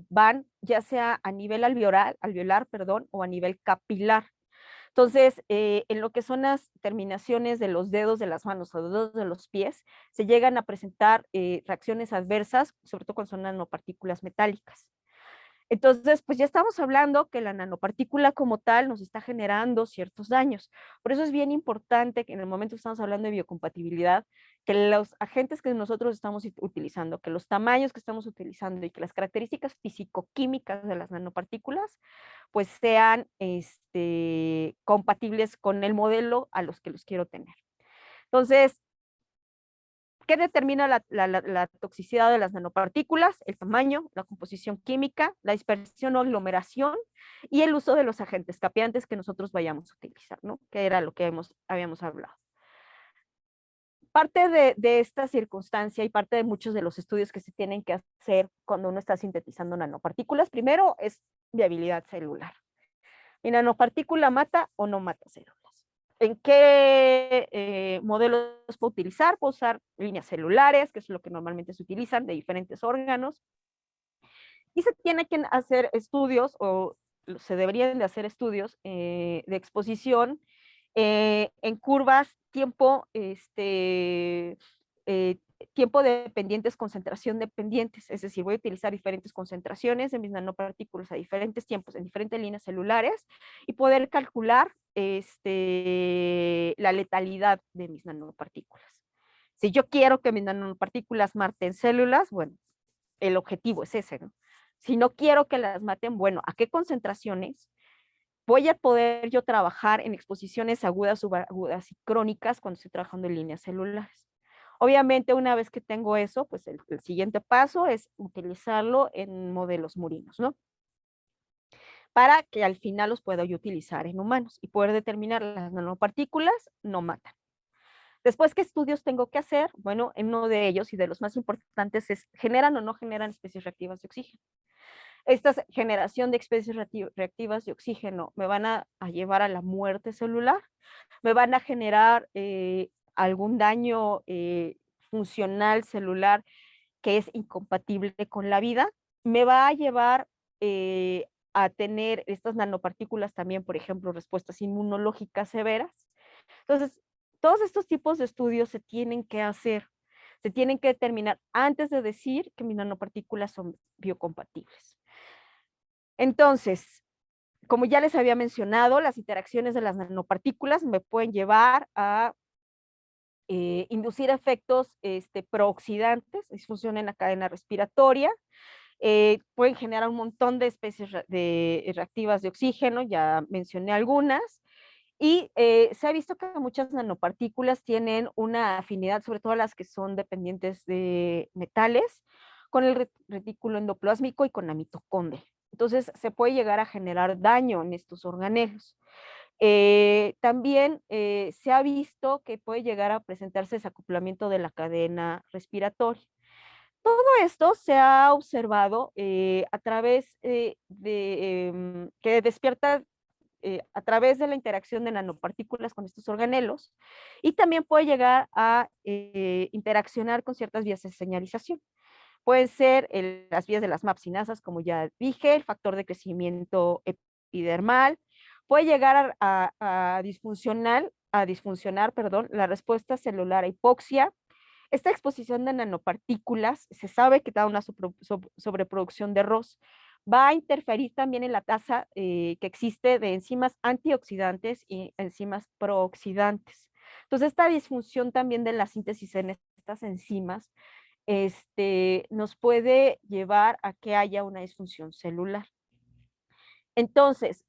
van ya sea a nivel alveolar, perdón, o a nivel capilar. Entonces, en lo que son las terminaciones de los dedos de las manos o los dedos de los pies, se llegan a presentar reacciones adversas, sobre todo cuando son nanopartículas metálicas. Entonces, pues ya estamos hablando que la nanopartícula como tal nos está generando ciertos daños. Por eso es bien importante que en el momento que estamos hablando de biocompatibilidad, que los agentes que nosotros estamos utilizando, que los tamaños que estamos utilizando y que las características fisicoquímicas de las nanopartículas, pues sean compatibles con el modelo a los que los quiero tener. Entonces, ¿qué determina la toxicidad de las nanopartículas? El tamaño, la composición química, la dispersión o aglomeración y el uso de los agentes capeantes que nosotros vayamos a utilizar, ¿no? Que era lo que habíamos hablado. Parte de esta circunstancia y parte de muchos de los estudios que se tienen que hacer cuando uno está sintetizando nanopartículas, primero es viabilidad celular. ¿Mi nanopartícula mata o no mata células? ¿En qué modelos puedo utilizar? Puedo usar líneas celulares, que es lo que normalmente se utilizan de diferentes órganos. Y se tienen que hacer estudios, o se deberían de hacer estudios de exposición en curvas tiempo dependientes, concentración dependientes, es decir, voy a utilizar diferentes concentraciones de mis nanopartículas a diferentes tiempos, en diferentes líneas celulares, y poder calcular la letalidad de mis nanopartículas. Si yo quiero que mis nanopartículas maten células, bueno, el objetivo es ese, ¿no? Si no quiero que las maten, bueno, ¿a qué concentraciones voy a poder yo trabajar en exposiciones agudas, subagudas y crónicas cuando estoy trabajando en líneas celulares? Obviamente, una vez que tengo eso, pues el siguiente paso es utilizarlo en modelos murinos, ¿no? Para que al final los pueda yo utilizar en humanos y poder determinar las nanopartículas no matan. Después, ¿qué estudios tengo que hacer? Bueno, en uno de ellos y de los más importantes es, ¿generan o no generan especies reactivas de oxígeno? Esta generación de especies reactivas de oxígeno me van a llevar a la muerte celular, me van a generar algún daño funcional celular que es incompatible con la vida, me va a llevar a tener estas nanopartículas también, por ejemplo, respuestas inmunológicas severas. Entonces, todos estos tipos de estudios se tienen que hacer, se tienen que determinar antes de decir que mis nanopartículas son biocompatibles. Entonces, como ya les había mencionado, las interacciones de las nanopartículas me pueden llevar a inducir efectos prooxidantes, disfunción en la cadena respiratoria, pueden generar un montón de especies reactivas de oxígeno, ya mencioné algunas, y se ha visto que muchas nanopartículas tienen una afinidad, sobre todo las que son dependientes de metales, con el retículo endoplásmico y con la mitocondria. Entonces, se puede llegar a generar daño en estos organelos. También se ha visto que puede llegar a presentarse desacoplamiento de la cadena respiratoria. Todo esto se ha observado a través que despierta a través de la interacción de nanopartículas con estos organelos, y también puede llegar a interaccionar con ciertas vías de señalización. Pueden ser las vías de las mapsinasas, como ya dije, el factor de crecimiento epidermal, puede llegar a disfuncionar, la respuesta celular a hipoxia. Esta exposición de nanopartículas se sabe que da una sobreproducción de ROS. Va a interferir también en la tasa que existe de enzimas antioxidantes y enzimas prooxidantes. Entonces, esta disfunción también de la síntesis en estas enzimas nos puede llevar a que haya una disfunción celular. Entonces,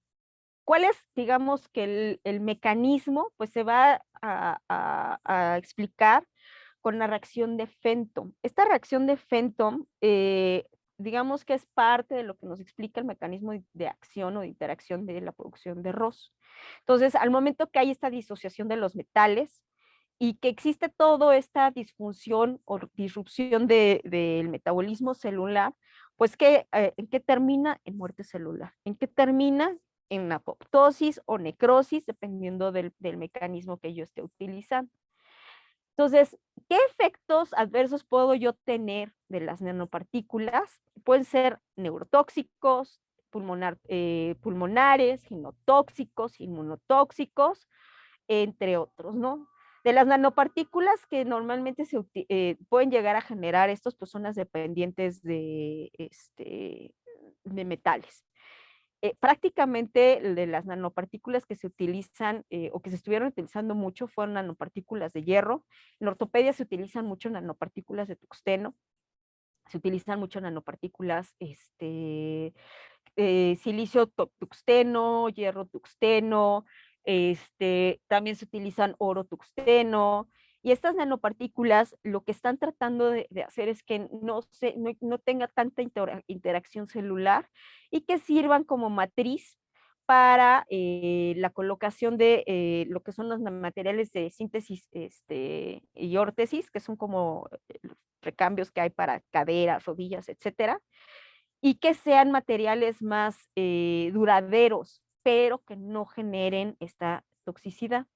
¿cuál es, digamos, que el mecanismo? Pues se va a explicar con la reacción de Fenton. Esta reacción de Fenton, digamos que es parte de lo que nos explica el mecanismo de acción o de interacción de la producción de ROS. Entonces, al momento que hay esta disociación de los metales y que existe toda esta disfunción o disrupción del metabolismo celular, pues ¿en qué termina? En muerte celular. ¿En qué termina? En apoptosis o necrosis, dependiendo del mecanismo que yo esté utilizando. Entonces, ¿qué efectos adversos puedo yo tener de las nanopartículas? Pueden ser neurotóxicos, pulmonares, genotóxicos, inmunotóxicos, entre otros, ¿no? De las nanopartículas que normalmente pueden llegar a generar estos, pues son las dependientes de metales. Prácticamente de las nanopartículas que se utilizan o que se estuvieron utilizando mucho fueron nanopartículas de hierro. En ortopedia se utilizan mucho nanopartículas de tuxteno, se utilizan mucho nanopartículas silicio tuxteno, hierro tuxteno, también se utilizan oro tuxteno. Y estas nanopartículas lo que están tratando de hacer es que no tenga tanta interacción celular y que sirvan como matriz para la colocación de lo que son los materiales de síntesis y órtesis, que son como recambios que hay para caderas, rodillas, etcétera, y que sean materiales más duraderos, pero que no generen esta toxicidad.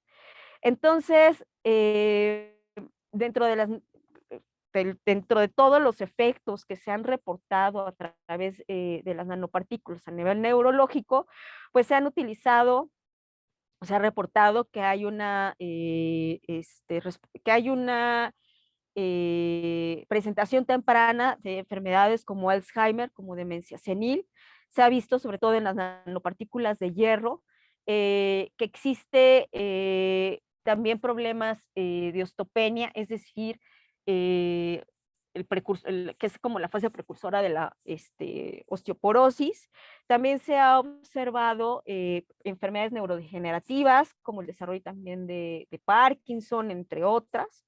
Entonces, dentro de todos los efectos que se han reportado a través de las nanopartículas a nivel neurológico, pues se han utilizado, se ha reportado que hay una, presentación temprana de enfermedades como Alzheimer, como demencia senil. Se ha visto, sobre todo en las nanopartículas de hierro, que existe también problemas de osteopenia, es decir, que es como la fase precursora de la osteoporosis. También se ha observado enfermedades neurodegenerativas, como el desarrollo también de Parkinson, entre otras.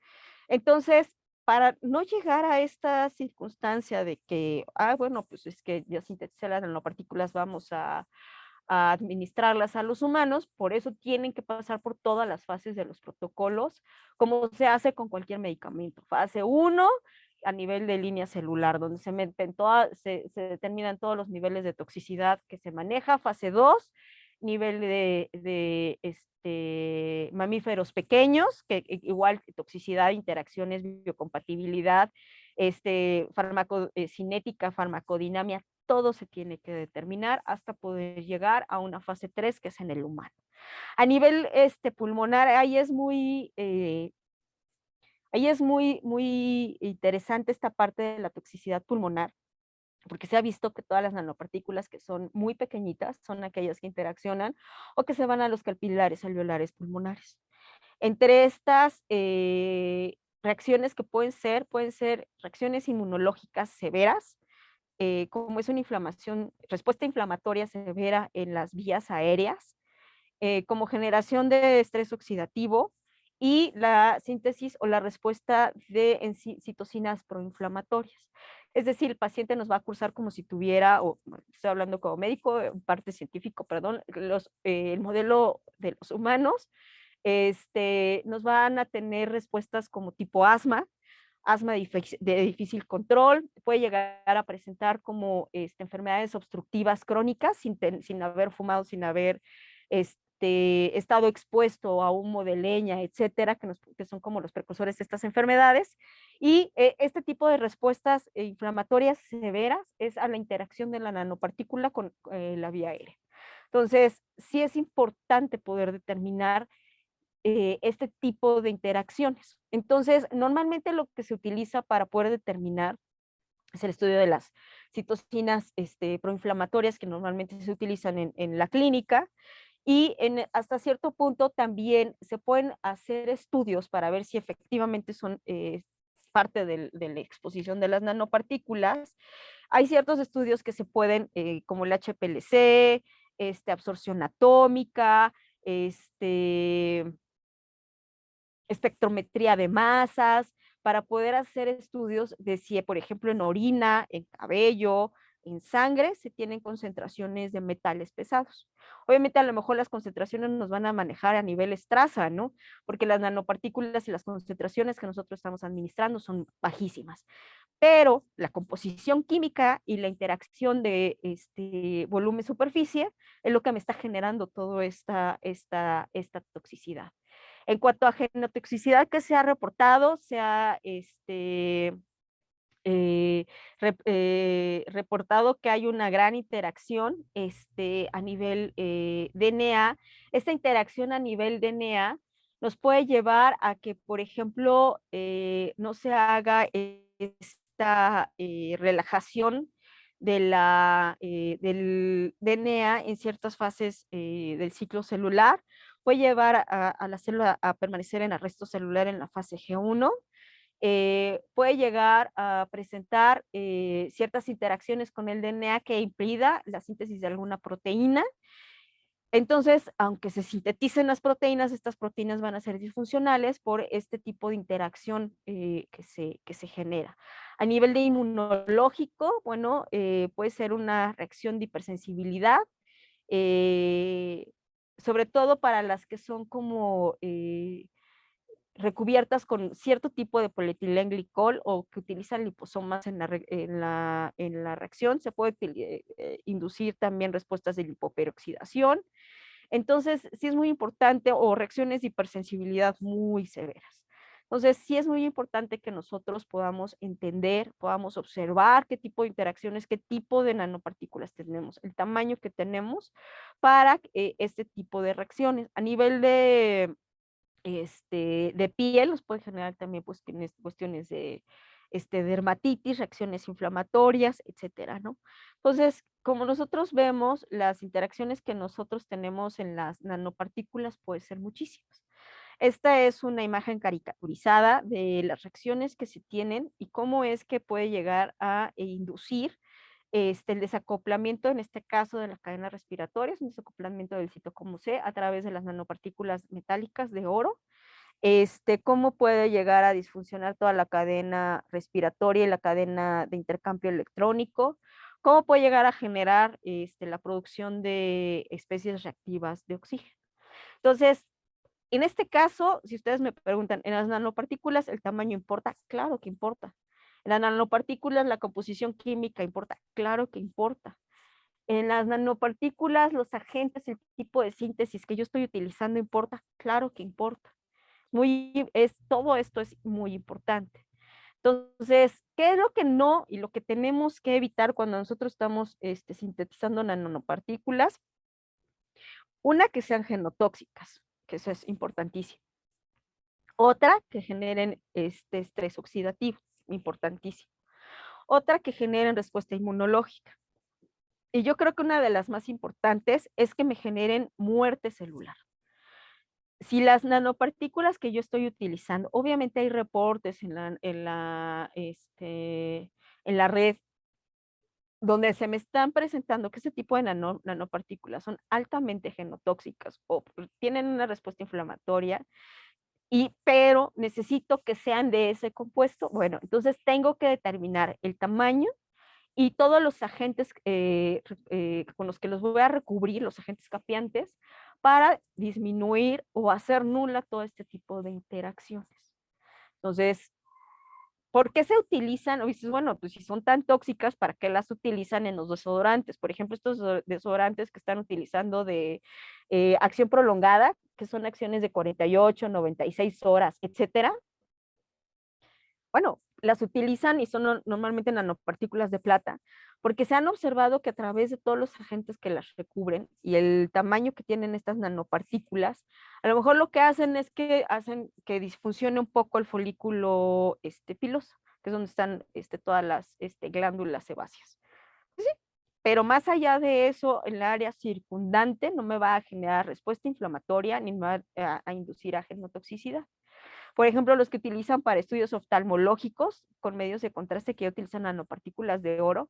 Entonces, para no llegar a esta circunstancia de que, bueno, pues es que ya sinteticé las nanopartículas, vamos a administrarlas a los humanos, por eso tienen que pasar por todas las fases de los protocolos, como se hace con cualquier medicamento. Fase 1, a nivel de línea celular, donde se determinan todos los niveles de toxicidad que se maneja. Fase 2, nivel de mamíferos pequeños, que igual toxicidad, interacciones, biocompatibilidad, farmacocinética, farmacodinamia, todo se tiene que determinar hasta poder llegar a una fase 3, que es en el humano. A nivel pulmonar, ahí es muy muy interesante esta parte de la toxicidad pulmonar, porque se ha visto que todas las nanopartículas que son muy pequeñitas son aquellas que interaccionan o que se van a los capilares alveolares pulmonares. Entre estas reacciones que pueden ser reacciones inmunológicas severas, como es una respuesta inflamatoria severa en las vías aéreas, como generación de estrés oxidativo y la síntesis o la respuesta de citocinas proinflamatorias. Es decir, el paciente nos va a cursar como si tuviera, o estoy hablando como médico, parte científico, perdón, el modelo de los humanos, nos van a tener respuestas como tipo asma de difícil control, puede llegar a presentar como enfermedades obstructivas crónicas sin haber fumado, sin haber estado expuesto a humo de leña, etcétera, que son como los precursores de estas enfermedades. Y este tipo de respuestas inflamatorias severas es a la interacción de la nanopartícula con la vía aérea. Entonces, sí es importante poder determinar este tipo de interacciones. Entonces, normalmente lo que se utiliza para poder determinar es el estudio de las citocinas proinflamatorias que normalmente se utilizan en la clínica, y hasta cierto punto también se pueden hacer estudios para ver si efectivamente son parte de la exposición de las nanopartículas. Hay ciertos estudios que se pueden, como el HPLC, absorción atómica, espectrometría de masas, para poder hacer estudios de si, por ejemplo, en orina, en cabello, en sangre, se tienen concentraciones de metales pesados. Obviamente, a lo mejor las concentraciones nos van a manejar a niveles traza, ¿no? Porque las nanopartículas y las concentraciones que nosotros estamos administrando son bajísimas. Pero la composición química y la interacción de volumen-superficie es lo que me está generando toda esta toxicidad. En cuanto a genotoxicidad que se ha reportado, se ha reportado que hay una gran interacción a nivel DNA. Esta interacción a nivel DNA nos puede llevar a que, por ejemplo, no se haga esta relajación del DNA en ciertas fases del ciclo celular. Puede llevar a la célula a permanecer en arresto celular en la fase G1. Puede llegar a presentar ciertas interacciones con el DNA que impida la síntesis de alguna proteína. Entonces, aunque se sinteticen las proteínas, estas proteínas van a ser disfuncionales por este tipo de interacción que se genera. A nivel de inmunológico, bueno, puede ser una reacción de hipersensibilidad, sobre todo para las que son como recubiertas con cierto tipo de polietilenglicol o que utilizan liposomas en la reacción. Se puede inducir también respuestas de lipoperoxidación. Entonces, sí es muy importante, o reacciones de hipersensibilidad muy severas. Entonces, sí es muy importante que nosotros podamos entender, podamos observar qué tipo de interacciones, qué tipo de nanopartículas tenemos, el tamaño que tenemos para este tipo de reacciones. A nivel de piel, nos puede generar también pues, cuestiones de dermatitis, reacciones inflamatorias, etcétera, ¿no? Entonces, como nosotros vemos, las interacciones que nosotros tenemos en las nanopartículas pueden ser muchísimas. Esta es una imagen caricaturizada de las reacciones que se tienen y cómo es que puede llegar a inducir el desacoplamiento, en este caso de la cadena respiratoria, es un desacoplamiento del citocromo C a través de las nanopartículas metálicas de oro. Cómo puede llegar a disfuncionar toda la cadena respiratoria y la cadena de intercambio electrónico, cómo puede llegar a generar la producción de especies reactivas de oxígeno. Entonces, en este caso, si ustedes me preguntan, ¿en las nanopartículas el tamaño importa? Claro que importa. En las nanopartículas la composición química importa, claro que importa. En las nanopartículas los agentes, el tipo de síntesis que yo estoy utilizando importa, claro que importa. Todo esto es muy importante. Entonces, ¿qué es lo que no y lo que tenemos que evitar cuando nosotros estamos sintetizando nanopartículas? Una, que sean genotóxicas, que eso es importantísimo. Otra, que generen estrés oxidativo, importantísimo. Otra, que generen respuesta inmunológica. Y yo creo que una de las más importantes es que me generen muerte celular. Si las nanopartículas que yo estoy utilizando, obviamente hay reportes en la red donde se me están presentando que ese tipo de nanopartículas son altamente genotóxicas o tienen una respuesta inflamatoria, pero necesito que sean de ese compuesto. Bueno, entonces tengo que determinar el tamaño y todos los agentes con los que los voy a recubrir, los agentes capiantes, para disminuir o hacer nula todo este tipo de interacciones. Entonces, ¿por qué se utilizan? O dices, bueno, pues si son tan tóxicas, ¿para qué las utilizan en los desodorantes? Por ejemplo, estos desodorantes que están utilizando de acción prolongada, que son acciones de 48, 96 horas, etcétera. Bueno, las utilizan y son normalmente nanopartículas de plata, porque se han observado que a través de todos los agentes que las recubren y el tamaño que tienen estas nanopartículas, a lo mejor lo que hacen es que hacen que disfuncione un poco el folículo piloso, que es donde están todas las glándulas sebáceas. Sí, pero más allá de eso, en el área circundante no me va a generar respuesta inflamatoria ni me va a inducir a genotoxicidad. Por ejemplo, los que utilizan para estudios oftalmológicos con medios de contraste que utilizan nanopartículas de oro,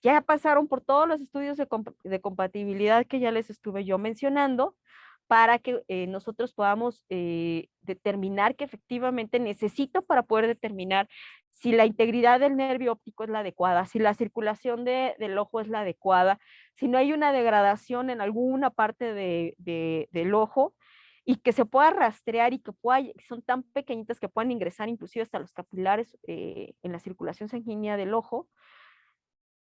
ya pasaron por todos los estudios de compatibilidad que ya les estuve yo mencionando para que nosotros podamos determinar que efectivamente necesito para poder determinar si la integridad del nervio óptico es la adecuada, si la circulación del ojo es la adecuada, si no hay una degradación en alguna parte del ojo, y que se pueda rastrear y que son tan pequeñitas que puedan ingresar inclusive hasta los capilares en la circulación sanguínea del ojo,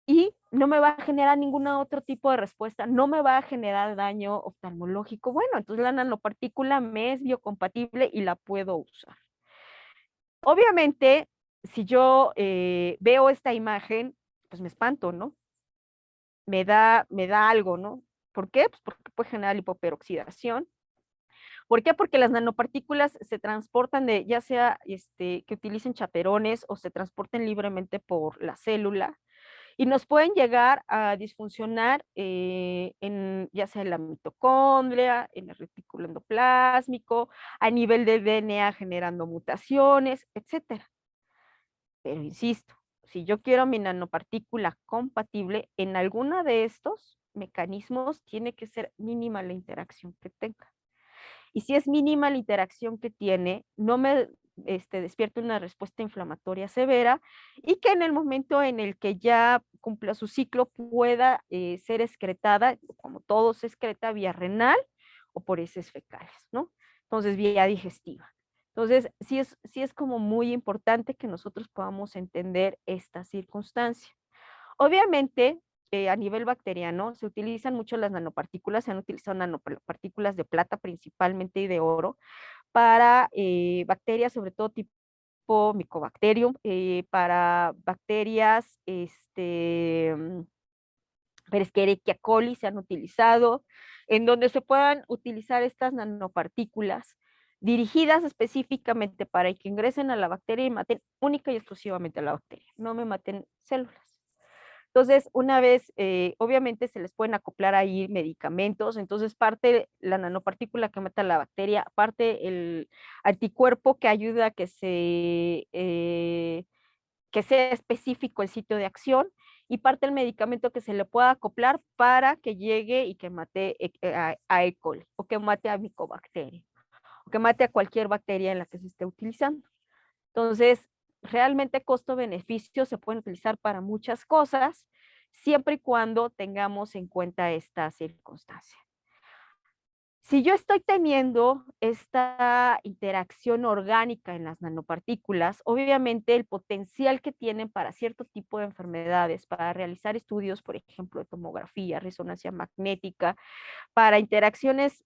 y no me va a generar ningún otro tipo de respuesta, no me va a generar daño oftalmológico. Bueno, entonces la nanopartícula me es biocompatible y la puedo usar. Obviamente, si yo veo esta imagen, pues me espanto, ¿no? Me da algo, ¿no? ¿Por qué? Pues porque puede generar lipoperoxidación. ¿Por qué? Porque las nanopartículas se transportan ya sea que utilicen chaperones o se transporten libremente por la célula y nos pueden llegar a disfuncionar ya sea en la mitocondria, en el retículo endoplásmico, a nivel de DNA generando mutaciones, etcétera. Pero insisto, si yo quiero mi nanopartícula compatible, en alguno de estos mecanismos tiene que ser mínima la interacción que tenga. Y si es mínima la interacción que tiene, no me despierta una respuesta inflamatoria severa y que en el momento en el que ya cumpla su ciclo pueda ser excretada, como todo se excreta, vía renal o por heces fecales, ¿no? Entonces, vía digestiva. Entonces, sí es como muy importante que nosotros podamos entender esta circunstancia. Obviamente, a nivel bacteriano, se utilizan mucho las nanopartículas, se han utilizado nanopartículas de plata principalmente y de oro para bacterias, sobre todo tipo Mycobacterium, para bacterias, Escherichia coli se han utilizado, en donde se puedan utilizar estas nanopartículas dirigidas específicamente para que ingresen a la bacteria y maten única y exclusivamente a la bacteria, no me maten células. Entonces, una vez, obviamente se les pueden acoplar ahí medicamentos, entonces parte la nanopartícula que mata la bacteria, parte el anticuerpo que ayuda a que sea específico el sitio de acción, y parte el medicamento que se le pueda acoplar para que llegue y que mate a E. coli, o que mate a Mycobacterium, o que mate a cualquier bacteria en la que se esté utilizando. Entonces, realmente costo-beneficio se pueden utilizar para muchas cosas, siempre y cuando tengamos en cuenta esta circunstancia. Si yo estoy teniendo esta interacción orgánica en las nanopartículas, obviamente el potencial que tienen para cierto tipo de enfermedades, para realizar estudios, por ejemplo, de tomografía, resonancia magnética, para interacciones,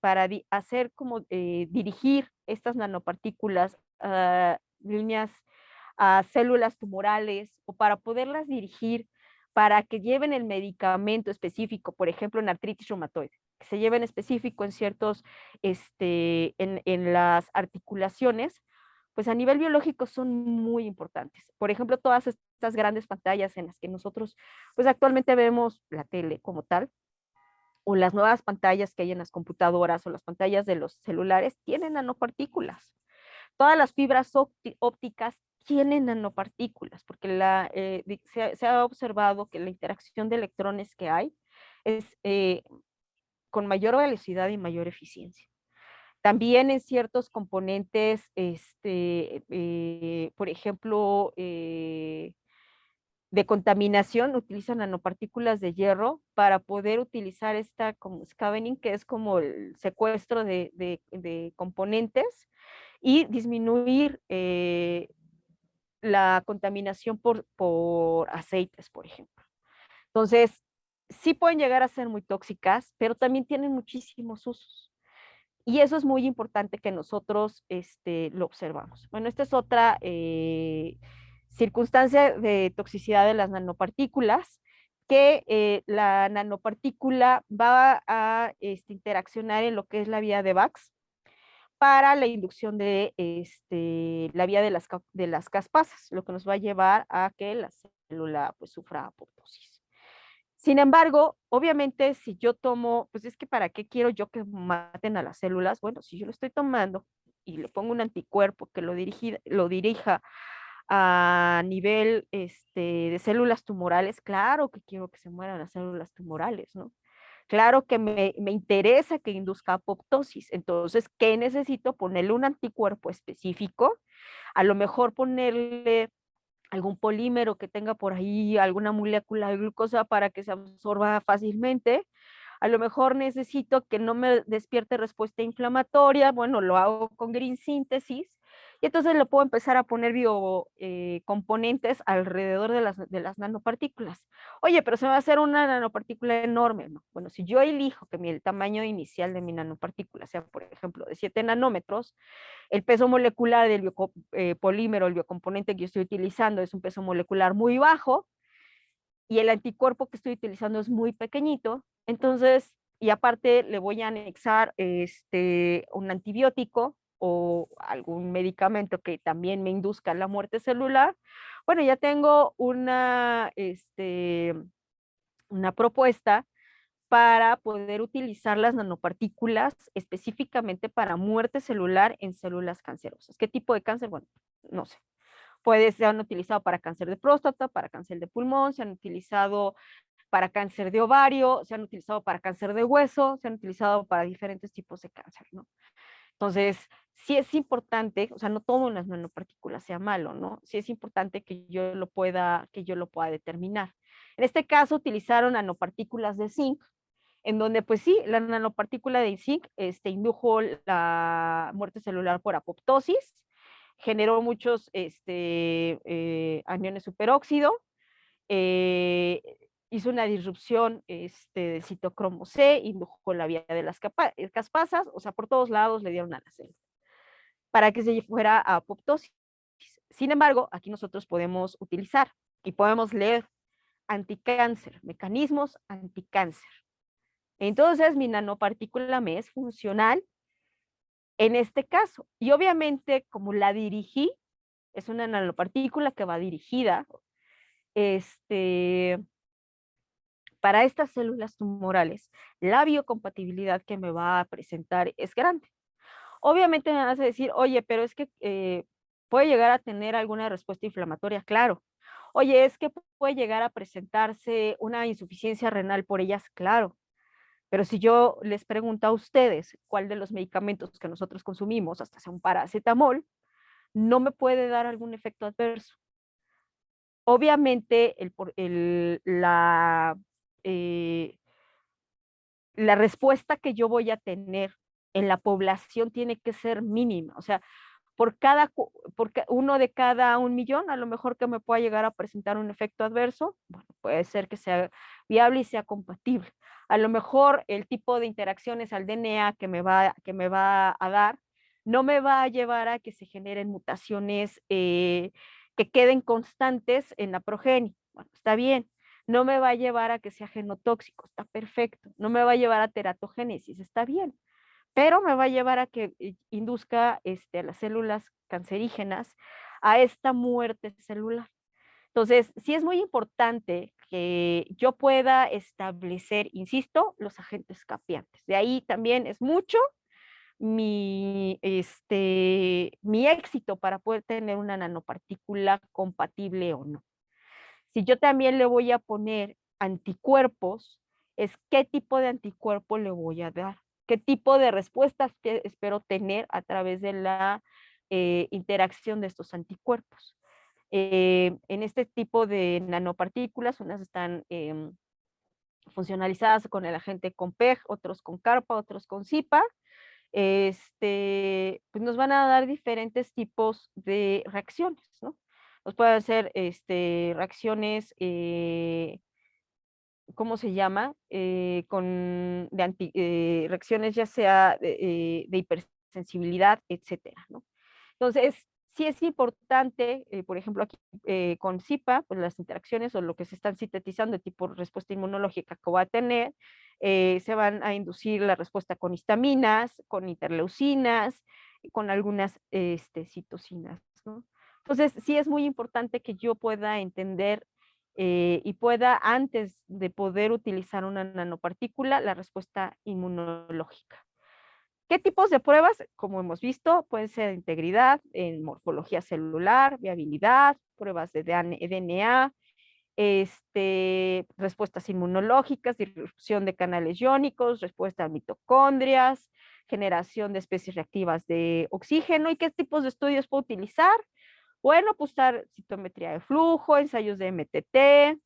para hacer como dirigir estas nanopartículas a líneas, a células tumorales, o para poderlas dirigir para que lleven el medicamento específico, por ejemplo, en artritis reumatoide, que se lleven específico en ciertos, en las articulaciones, pues a nivel biológico son muy importantes. Por ejemplo, todas estas grandes pantallas en las que nosotros, pues actualmente vemos la tele como tal, o las nuevas pantallas que hay en las computadoras o las pantallas de los celulares, tienen nanopartículas. Todas las fibras ópticas tienen nanopartículas, porque se ha observado que la interacción de electrones que hay es con mayor velocidad y mayor eficiencia. También en ciertos componentes, por ejemplo, de contaminación, utilizan nanopartículas de hierro para poder utilizar esta como scavening, que es como el secuestro de componentes, y disminuir la contaminación por aceites, por ejemplo. Entonces, sí pueden llegar a ser muy tóxicas, pero también tienen muchísimos usos. Y eso es muy importante que nosotros lo observamos. Bueno, esta es otra circunstancia de toxicidad de las nanopartículas, que la nanopartícula va a interaccionar en lo que es la vía de Bax para la inducción de la vía de las caspasas, lo que nos va a llevar a que la célula pues sufra apoptosis. Sin embargo, obviamente, si yo tomo, pues es que ¿para qué quiero yo que maten a las células? Bueno, si yo lo estoy tomando y le pongo un anticuerpo que lo dirija a nivel de células tumorales, claro que quiero que se mueran las células tumorales, ¿no? Claro que me interesa que induzca apoptosis. Entonces, ¿qué necesito? Ponerle un anticuerpo específico, a lo mejor ponerle algún polímero que tenga por ahí alguna molécula de glucosa para que se absorba fácilmente. A lo mejor necesito que no me despierte respuesta inflamatoria, bueno, lo hago con green síntesis, y entonces le puedo empezar a poner biocomponentes alrededor de las nanopartículas. Oye, pero se va a hacer una nanopartícula enorme, ¿no? Bueno, si yo elijo que el tamaño inicial de mi nanopartícula sea, por ejemplo, de 7 nanómetros, el peso molecular del polímero, el biocomponente que yo estoy utilizando es un peso molecular muy bajo, y el anticuerpo que estoy utilizando es muy pequeñito, entonces, y aparte le voy a anexar un antibiótico o algún medicamento que también me induzca la muerte celular, bueno, ya tengo una propuesta para poder utilizar las nanopartículas específicamente para muerte celular en células cancerosas. ¿Qué tipo de cáncer? Bueno, no sé. Se han utilizado para cáncer de próstata, para cáncer de pulmón, se han utilizado para cáncer de ovario, se han utilizado para cáncer de hueso, se han utilizado para diferentes tipos de cáncer, ¿no? Entonces, sí es importante, o sea, no todo en las nanopartículas sea malo, ¿no? Sí es importante que yo lo pueda determinar. En este caso utilizaron nanopartículas de zinc, en donde pues sí, la nanopartícula de zinc indujo la muerte celular por apoptosis, generó muchos aniones superóxido, hizo una disrupción del citocromo C, indujo la vía de las caspasas, o sea, por todos lados le dieron a la célula para que se fuera a apoptosis. Sin embargo, aquí nosotros podemos utilizar y podemos leer anticáncer, mecanismos anticáncer. Entonces, mi nanopartícula me es funcional en este caso. Y obviamente, como la dirigí, es una nanopartícula que va dirigida para estas células tumorales, la biocompatibilidad que me va a presentar es grande. Obviamente me vas a decir, oye, pero es que puede llegar a tener alguna respuesta inflamatoria, claro. Oye, es que puede llegar a presentarse una insuficiencia renal por ellas, claro. Pero si yo les pregunto a ustedes cuál de los medicamentos que nosotros consumimos, hasta sea un paracetamol, no me puede dar algún efecto adverso. Obviamente, la respuesta que yo voy a tener en la población tiene que ser mínima. O sea, por uno de cada 1 millón, a lo mejor que me pueda llegar a presentar un efecto adverso, bueno, puede ser que sea viable y sea compatible. A lo mejor el tipo de interacciones al DNA que me va a dar no me va a llevar a que se generen mutaciones que queden constantes en la progenie. Bueno, está bien. No me va a llevar a que sea genotóxico, está perfecto. No me va a llevar a teratogénesis, está bien, pero me va a llevar a que induzca a las células cancerígenas a esta muerte celular. Entonces, sí es muy importante que yo pueda establecer, insisto, los agentes capiantes. De ahí también es mucho mi éxito para poder tener una nanopartícula compatible o no. Si yo también le voy a poner anticuerpos, es qué tipo de anticuerpo le voy a dar, qué tipo de respuestas que espero tener a través de la interacción de estos anticuerpos. En este tipo de nanopartículas, unas están funcionalizadas con el agente COMPEG, otros con CARPA, otros con CIPA. Pues nos van a dar diferentes tipos de reacciones, ¿no? Nos pueden hacer reacciones, ¿cómo se llama? Reacciones ya sea de hipersensibilidad, etcétera, ¿no? Entonces, sí es importante, por ejemplo, aquí con CIPA, pues las interacciones o lo que se están sintetizando de tipo respuesta inmunológica que va a tener, se van a inducir la respuesta con histaminas, con interleucinas, con algunas citocinas, ¿no? Entonces, sí es muy importante que yo pueda entender y pueda, antes de poder utilizar una nanopartícula, la respuesta inmunológica. ¿Qué tipos de pruebas? Como hemos visto, pueden ser de integridad, en morfología celular, viabilidad, pruebas de DNA, respuestas inmunológicas, disrupción de canales iónicos, respuesta a mitocondrias, generación de especies reactivas de oxígeno. ¿Y qué tipos de estudios puedo utilizar? Bueno, pues usar citometría de flujo, ensayos de MTT,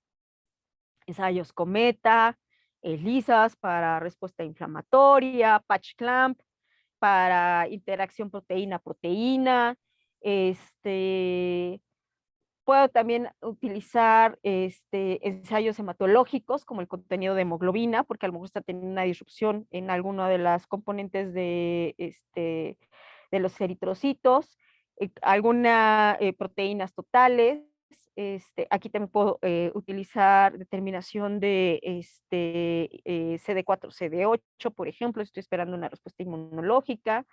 ensayos Cometa, ELISAs para respuesta inflamatoria, patch clamp para interacción proteína-proteína. Puedo también utilizar ensayos hematológicos como el contenido de hemoglobina, porque a lo mejor está teniendo una disrupción en alguna de las componentes de los eritrocitos, algunas proteínas totales. Aquí también puedo utilizar determinación de CD4, CD8, por ejemplo, estoy esperando una respuesta inmunológica.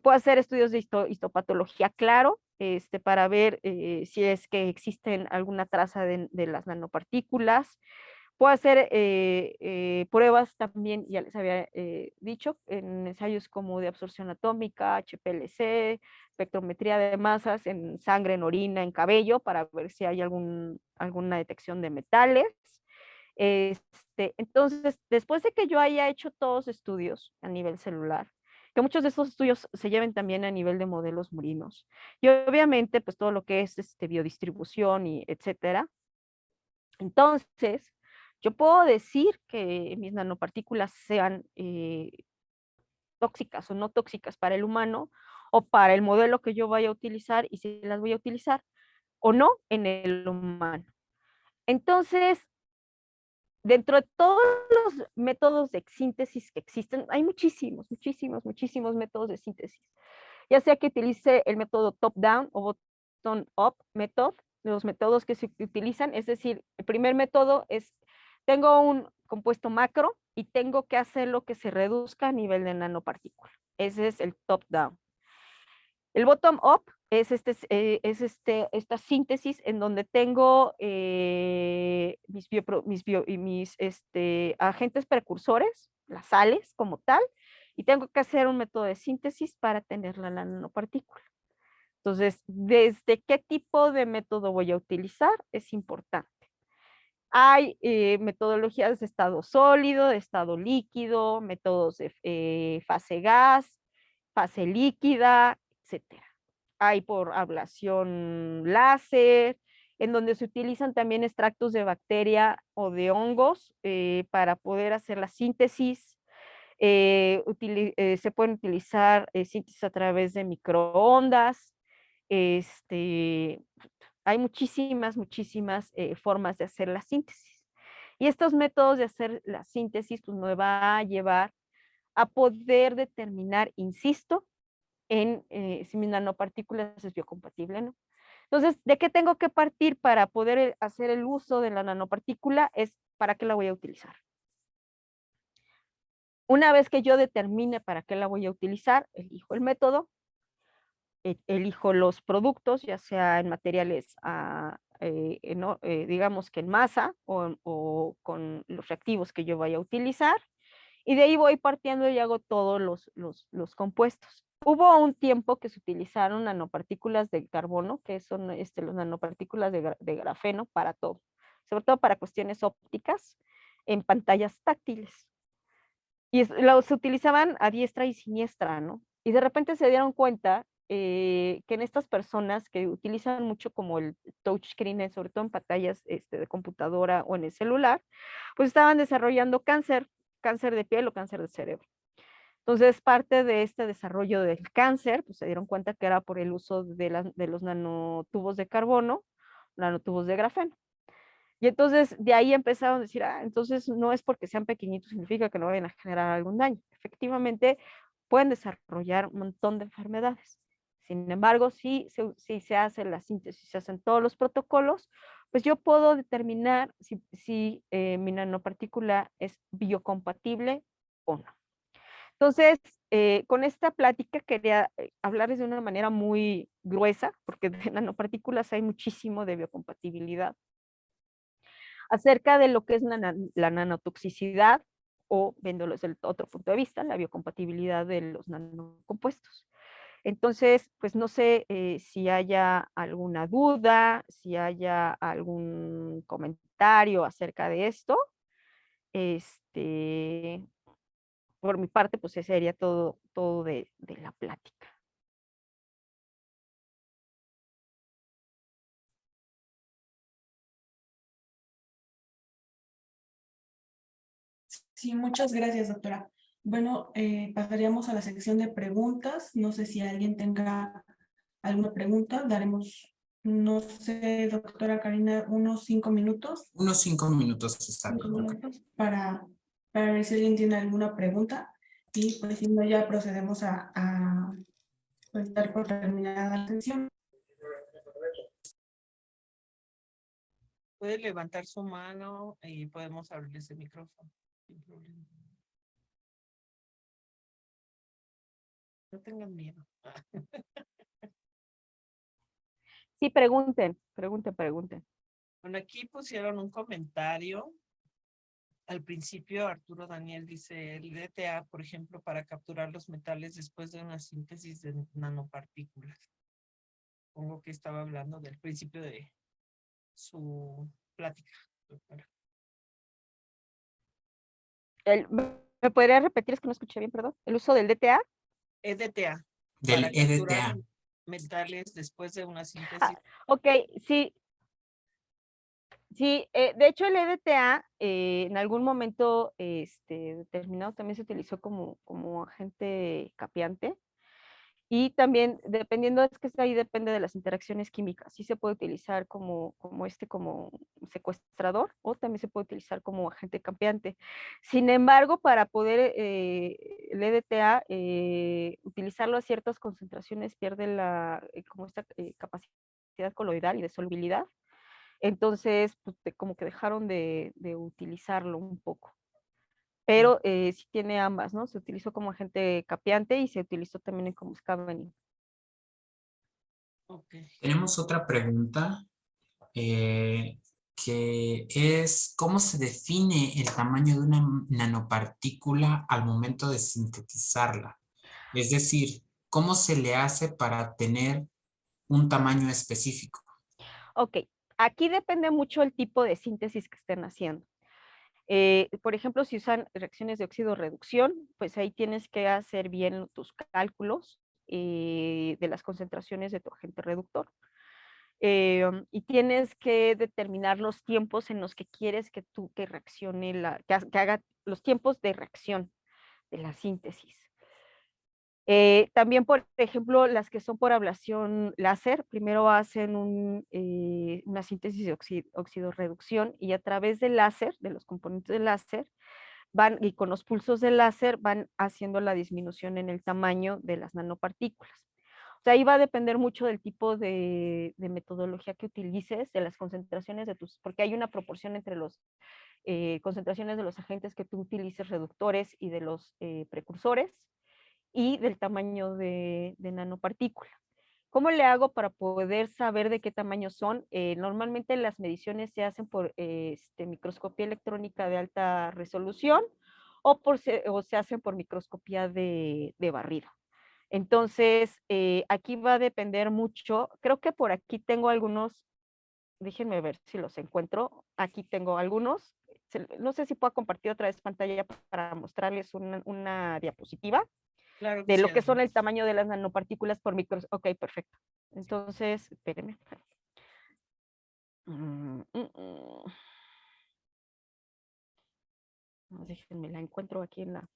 Puedo hacer estudios de histopatología, claro, para ver si es que existen alguna traza de las nanopartículas. Puedo hacer pruebas también, ya les había dicho, en ensayos como de absorción atómica, HPLC, espectrometría de masas en sangre, en orina, en cabello, para ver si hay alguna detección de metales. Entonces, después de que yo haya hecho todos estudios a nivel celular, que muchos de estos estudios se lleven también a nivel de modelos murinos, y obviamente, pues todo lo que es biodistribución y etcétera. Entonces, Yo puedo decir que mis nanopartículas sean tóxicas o no tóxicas para el humano o para el modelo que yo vaya a utilizar y si las voy a utilizar o no en el humano. Entonces, dentro de todos los métodos de síntesis que existen, hay muchísimos métodos de síntesis. Ya sea que utilice el método top-down o bottom-up method, los métodos que se utilizan, es decir, el primer método es, tengo un compuesto macro y tengo que hacerlo que se reduzca a nivel de nanopartícula. Ese es el top-down. El bottom-up es, esta síntesis en donde tengo mis agentes precursores, las sales como tal, y tengo que hacer un método de síntesis para tener la nanopartícula. Entonces, ¿desde qué tipo de método voy a utilizar? Es importante. Hay metodologías de estado sólido, de estado líquido, métodos de fase gas, fase líquida, etcétera. Hay por ablación láser, en donde se utilizan también extractos de bacteria o de hongos para poder hacer la síntesis. Se pueden utilizar síntesis a través de microondas. Hay muchísimas formas de hacer la síntesis. Y estos métodos de hacer la síntesis pues, me va a llevar a poder determinar, insisto, en si mi nanopartícula es biocompatible o no. Entonces, ¿de qué tengo que partir para poder hacer el uso de la nanopartícula? Es para qué la voy a utilizar. Una vez que yo determine para qué la voy a utilizar, elijo el método, elijo los productos, ya sea en materiales, digamos que en masa o con los reactivos que yo vaya a utilizar, y de ahí voy partiendo y hago todos los compuestos. Hubo un tiempo que se utilizaron nanopartículas de carbono, que son las nanopartículas de grafeno para todo, sobre todo para cuestiones ópticas en pantallas táctiles. Y los utilizaban a diestra y siniestra, ¿no? Y de repente se dieron cuenta que en estas personas que utilizan mucho como el touchscreen, sobre todo en pantallas de computadora o en el celular, pues estaban desarrollando cáncer de piel o cáncer de cerebro. Entonces, parte de este desarrollo del cáncer, pues se dieron cuenta que era por el uso de los nanotubos de carbono, nanotubos de grafeno. Y entonces de ahí empezaron a decir, entonces no es porque sean pequeñitos, significa que no vayan a generar algún daño. Efectivamente, pueden desarrollar un montón de enfermedades. Sin embargo, si se hace la síntesis, se hacen todos los protocolos, pues yo puedo determinar si mi nanopartícula es biocompatible o no. Entonces, con esta plática quería hablarles de una manera muy gruesa, porque de nanopartículas hay muchísimo de biocompatibilidad, acerca de lo que es la nanotoxicidad o, viéndolo desde el otro punto de vista, la biocompatibilidad de los nanocompuestos. Entonces, pues no sé si haya alguna duda, si haya algún comentario acerca de esto. Por mi parte, pues ese sería todo de la plática. Sí, muchas gracias, doctora. Bueno, pasaríamos a la sección de preguntas. No sé si alguien tenga alguna pregunta. Daremos, no sé, doctora Karina, unos 5 minutos. Unos 5 minutos está 5 bien. minutos para ver si alguien tiene alguna pregunta. Y pues si no, ya procedemos a pues, dar por terminada la sesión. Puede levantar su mano y podemos abrirles el micrófono. Sin problema. No tengan miedo. Sí, pregunten. Bueno, aquí pusieron un comentario. Al principio, Arturo Daniel dice, el DTA, por ejemplo, para capturar los metales después de una síntesis de nanopartículas. Supongo que estaba hablando del principio de su plática, doctora. ¿Me podría repetir? Es que no escuché bien, perdón. ¿El uso del DTA? EDTA. Del Para capturar EDTA. metales después de una síntesis. Ok, sí. Sí, de hecho el EDTA en algún momento determinado también se utilizó como agente capiante. Y también, dependiendo, es que ahí depende de las interacciones químicas. Sí se puede utilizar como secuestrador o también se puede utilizar como agente cambiante. Sin embargo, para poder el EDTA utilizarlo a ciertas concentraciones pierde como esta capacidad coloidal y de solubilidad. Entonces, pues, como que dejaron de utilizarlo un poco. Pero sí tiene ambas, ¿no? Se utilizó como agente capiante y se utilizó también como scavenger. Ok. Tenemos otra pregunta que es ¿cómo se define el tamaño de una nanopartícula al momento de sintetizarla? Es decir, ¿cómo se le hace para tener un tamaño específico? Ok, aquí depende mucho el tipo de síntesis que estén haciendo. Por ejemplo, si usan reacciones de óxido-reducción, pues ahí tienes que hacer bien tus cálculos de las concentraciones de tu agente reductor. Y tienes que determinar los tiempos en los que quieres que reaccione, que haga los tiempos de reacción de la síntesis. También, por ejemplo, las que son por ablación láser, primero hacen una síntesis de óxido-reducción y a través del láser, de los componentes del láser, y con los pulsos del láser van haciendo la disminución en el tamaño de las nanopartículas. O sea, ahí va a depender mucho del tipo de metodología que utilices, de las concentraciones porque hay una proporción entre las concentraciones de los agentes que tú utilices reductores y de los precursores y del tamaño de nanopartícula. ¿Cómo le hago para poder saber de qué tamaño son? Normalmente las mediciones se hacen por microscopía electrónica de alta resolución o se hacen por microscopía de barrido. Entonces, aquí va a depender mucho. Creo que por aquí tengo algunos, déjenme ver si los encuentro. Aquí tengo algunos. No sé si puedo compartir otra vez pantalla para mostrarles una diapositiva Claro que de sí, lo que son el adelante. tamaño de las nanopartículas por micros. Ok, perfecto. Entonces, espérenme. Déjenme, la encuentro aquí en la...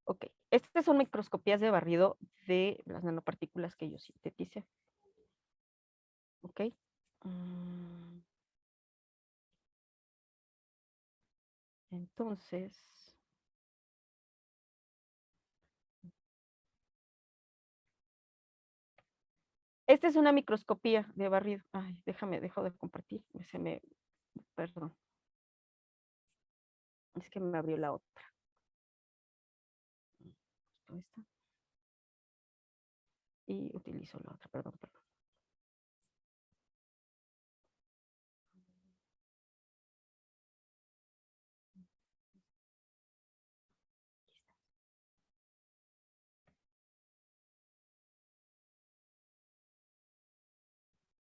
Ok, estas son microscopías de barrido de las nanopartículas que yo sintetice. Ok. Entonces... Esta es una microscopía de barrido. Ay, dejo de compartir. Perdón. Es que me abrió la otra. Esta. Y utilizo la otra, perdón.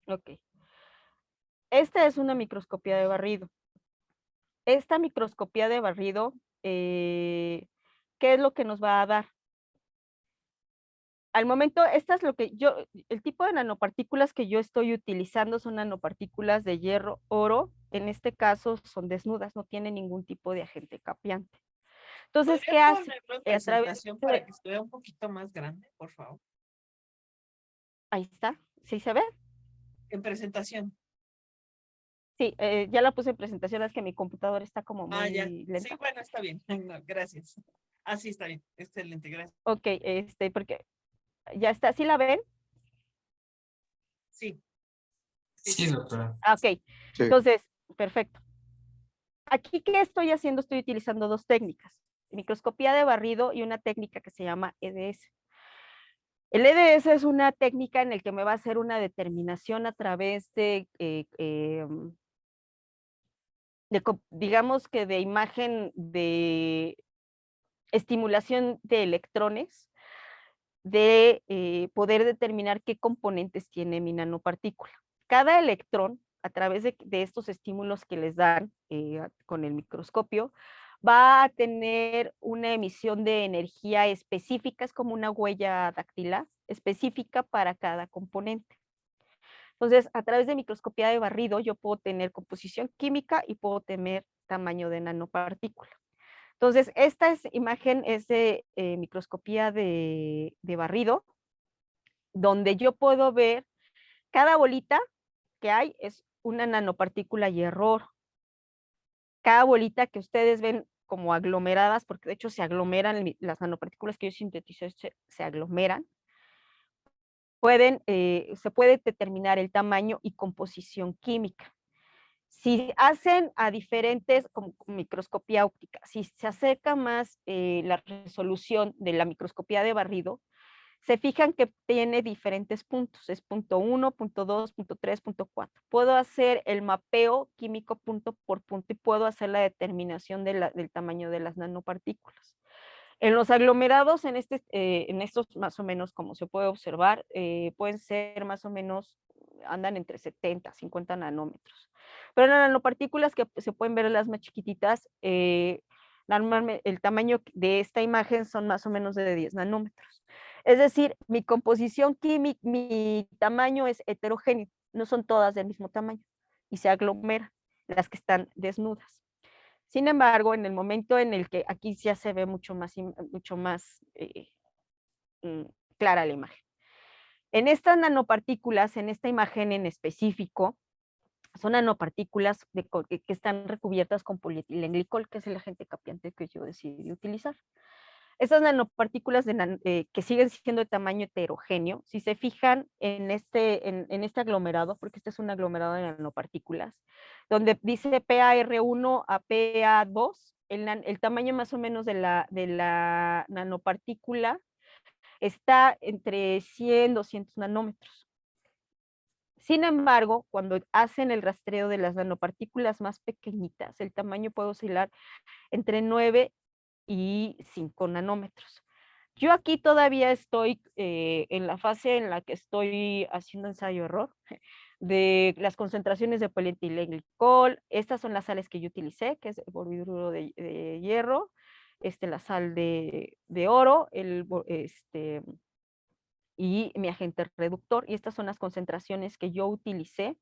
Ok. Esta es una microscopía de barrido. Esta microscopía de barrido, ¿qué es lo que nos va a dar? Al momento, esta es el tipo de nanopartículas que yo estoy utilizando son nanopartículas de hierro, oro. En este caso son desnudas, no tienen ningún tipo de agente capiante. Entonces, ¿qué ¿Podría hace? ponerlo en A través presentación para que se vea un poquito más grande, por favor? ahí está, ¿sí se ve? En presentación. Sí, ya la puse en presentación, es que mi computadora está como Ah, ya. muy Sí, lenta. bueno, está bien. No, gracias. Ah, sí, está bien. Excelente, gracias. Ok, porque ya está, ¿sí la ven? Sí, sí, Sí, sí. doctora. Ah, ok, Sí. entonces, perfecto. Aquí, ¿qué estoy haciendo? Estoy utilizando dos técnicas, microscopía de barrido y una técnica que se llama EDS. El EDS es una técnica en la que me va a hacer una determinación a través digamos que de imagen de estimulación de electrones, de poder determinar qué componentes tiene mi nanopartícula. Cada electrón, a través de estos estímulos que les dan con el microscopio, va a tener una emisión de energía específica, es como una huella dactilar específica para cada componente. Entonces, a través de microscopía de barrido, yo puedo tener composición química y puedo tener tamaño de nanopartícula. Entonces, imagen es de microscopía de barrido, donde yo puedo ver cada bolita que hay es una nanopartícula y error. Cada bolita que ustedes ven como aglomeradas, porque de hecho se aglomeran, las nanopartículas que yo sinteticé se aglomeran, se puede determinar el tamaño y composición química. Si hacen a diferentes, como microscopía óptica, si se acerca más la resolución de la microscopía de barrido, se fijan que tiene diferentes puntos, es punto 1, punto 2, punto 3, punto 4. Puedo hacer el mapeo químico punto por punto y puedo hacer la determinación del tamaño de las nanopartículas. En los aglomerados, en estos más o menos, como se puede observar, pueden ser más o menos, andan entre 70, 50 nanómetros. Pero en las nanopartículas que se pueden ver las más chiquititas, normalmente el tamaño de esta imagen son más o menos de 10 nanómetros. Es decir, mi composición química, mi tamaño es heterogéneo, no son todas del mismo tamaño y se aglomeran las que están desnudas. Sin embargo, en el momento en el que aquí ya se ve mucho más clara la imagen. En estas nanopartículas, en esta imagen en específico, son nanopartículas que están recubiertas con polietilenglicol, que es el agente capiante que yo decidí utilizar. Esas nanopartículas que siguen siendo de tamaño heterogéneo, si se fijan en este aglomerado, porque este es un aglomerado de nanopartículas, donde dice PAR1 a PA2, el tamaño más o menos de la nanopartícula está entre 100, 200 nanómetros. Sin embargo, cuando hacen el rastreo de las nanopartículas más pequeñitas, el tamaño puede oscilar entre 9 y 5 nanómetros. Yo aquí todavía estoy en la fase en la que estoy haciendo ensayo-error de las concentraciones de polietilenglicol. Estas son las sales que yo utilicé, que es el borviduro de hierro, la sal de oro, y mi agente reductor. Y estas son las concentraciones que yo utilicé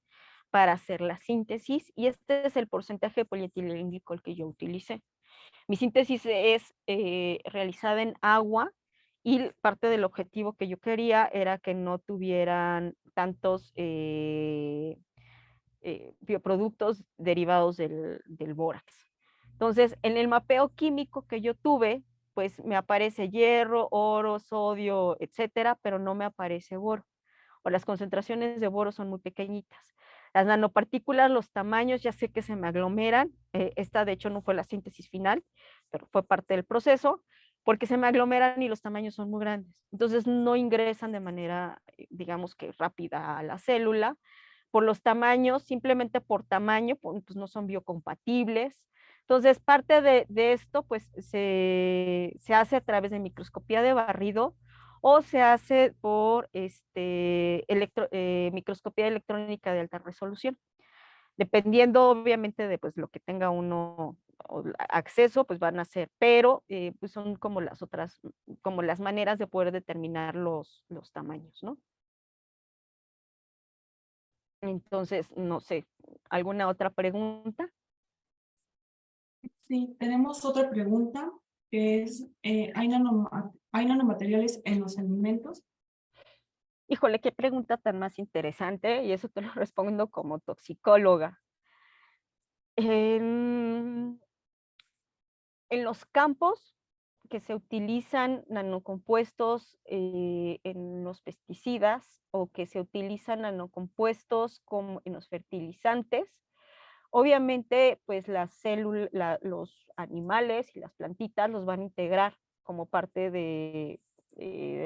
para hacer la síntesis. Y este es el porcentaje de polietilenglicol que yo utilicé. Mi síntesis es realizada en agua y parte del objetivo que yo quería era que no tuvieran tantos bioproductos derivados del bórax. Entonces, en el mapeo químico que yo tuve, pues me aparece hierro, oro, sodio, etcétera, pero no me aparece boro. O las concentraciones de boro son muy pequeñitas. Las nanopartículas, los tamaños, ya sé que se me aglomeran. Esta, de hecho, no fue la síntesis final, pero fue parte del proceso, porque se me aglomeran y los tamaños son muy grandes. Entonces, no ingresan de manera, digamos que rápida a la célula. Por los tamaños, simplemente por tamaño, pues no son biocompatibles. Entonces, parte de esto, pues, se hace a través de microscopía de barrido, o se hace por microscopía electrónica de alta resolución. Dependiendo, obviamente, de pues, lo que tenga uno acceso, pues van a ser, pero pues son como como las maneras de poder determinar los tamaños, ¿no? Entonces, no sé, ¿alguna otra pregunta? Sí, tenemos otra pregunta que es, ¿hay nanomateriales en los alimentos? Híjole, qué pregunta tan más interesante, y eso te lo respondo como toxicóloga. En los campos que se utilizan nanocompuestos en los pesticidas o que se utilizan nanocompuestos como en los fertilizantes, obviamente pues los animales y las plantitas los van a integrar como parte de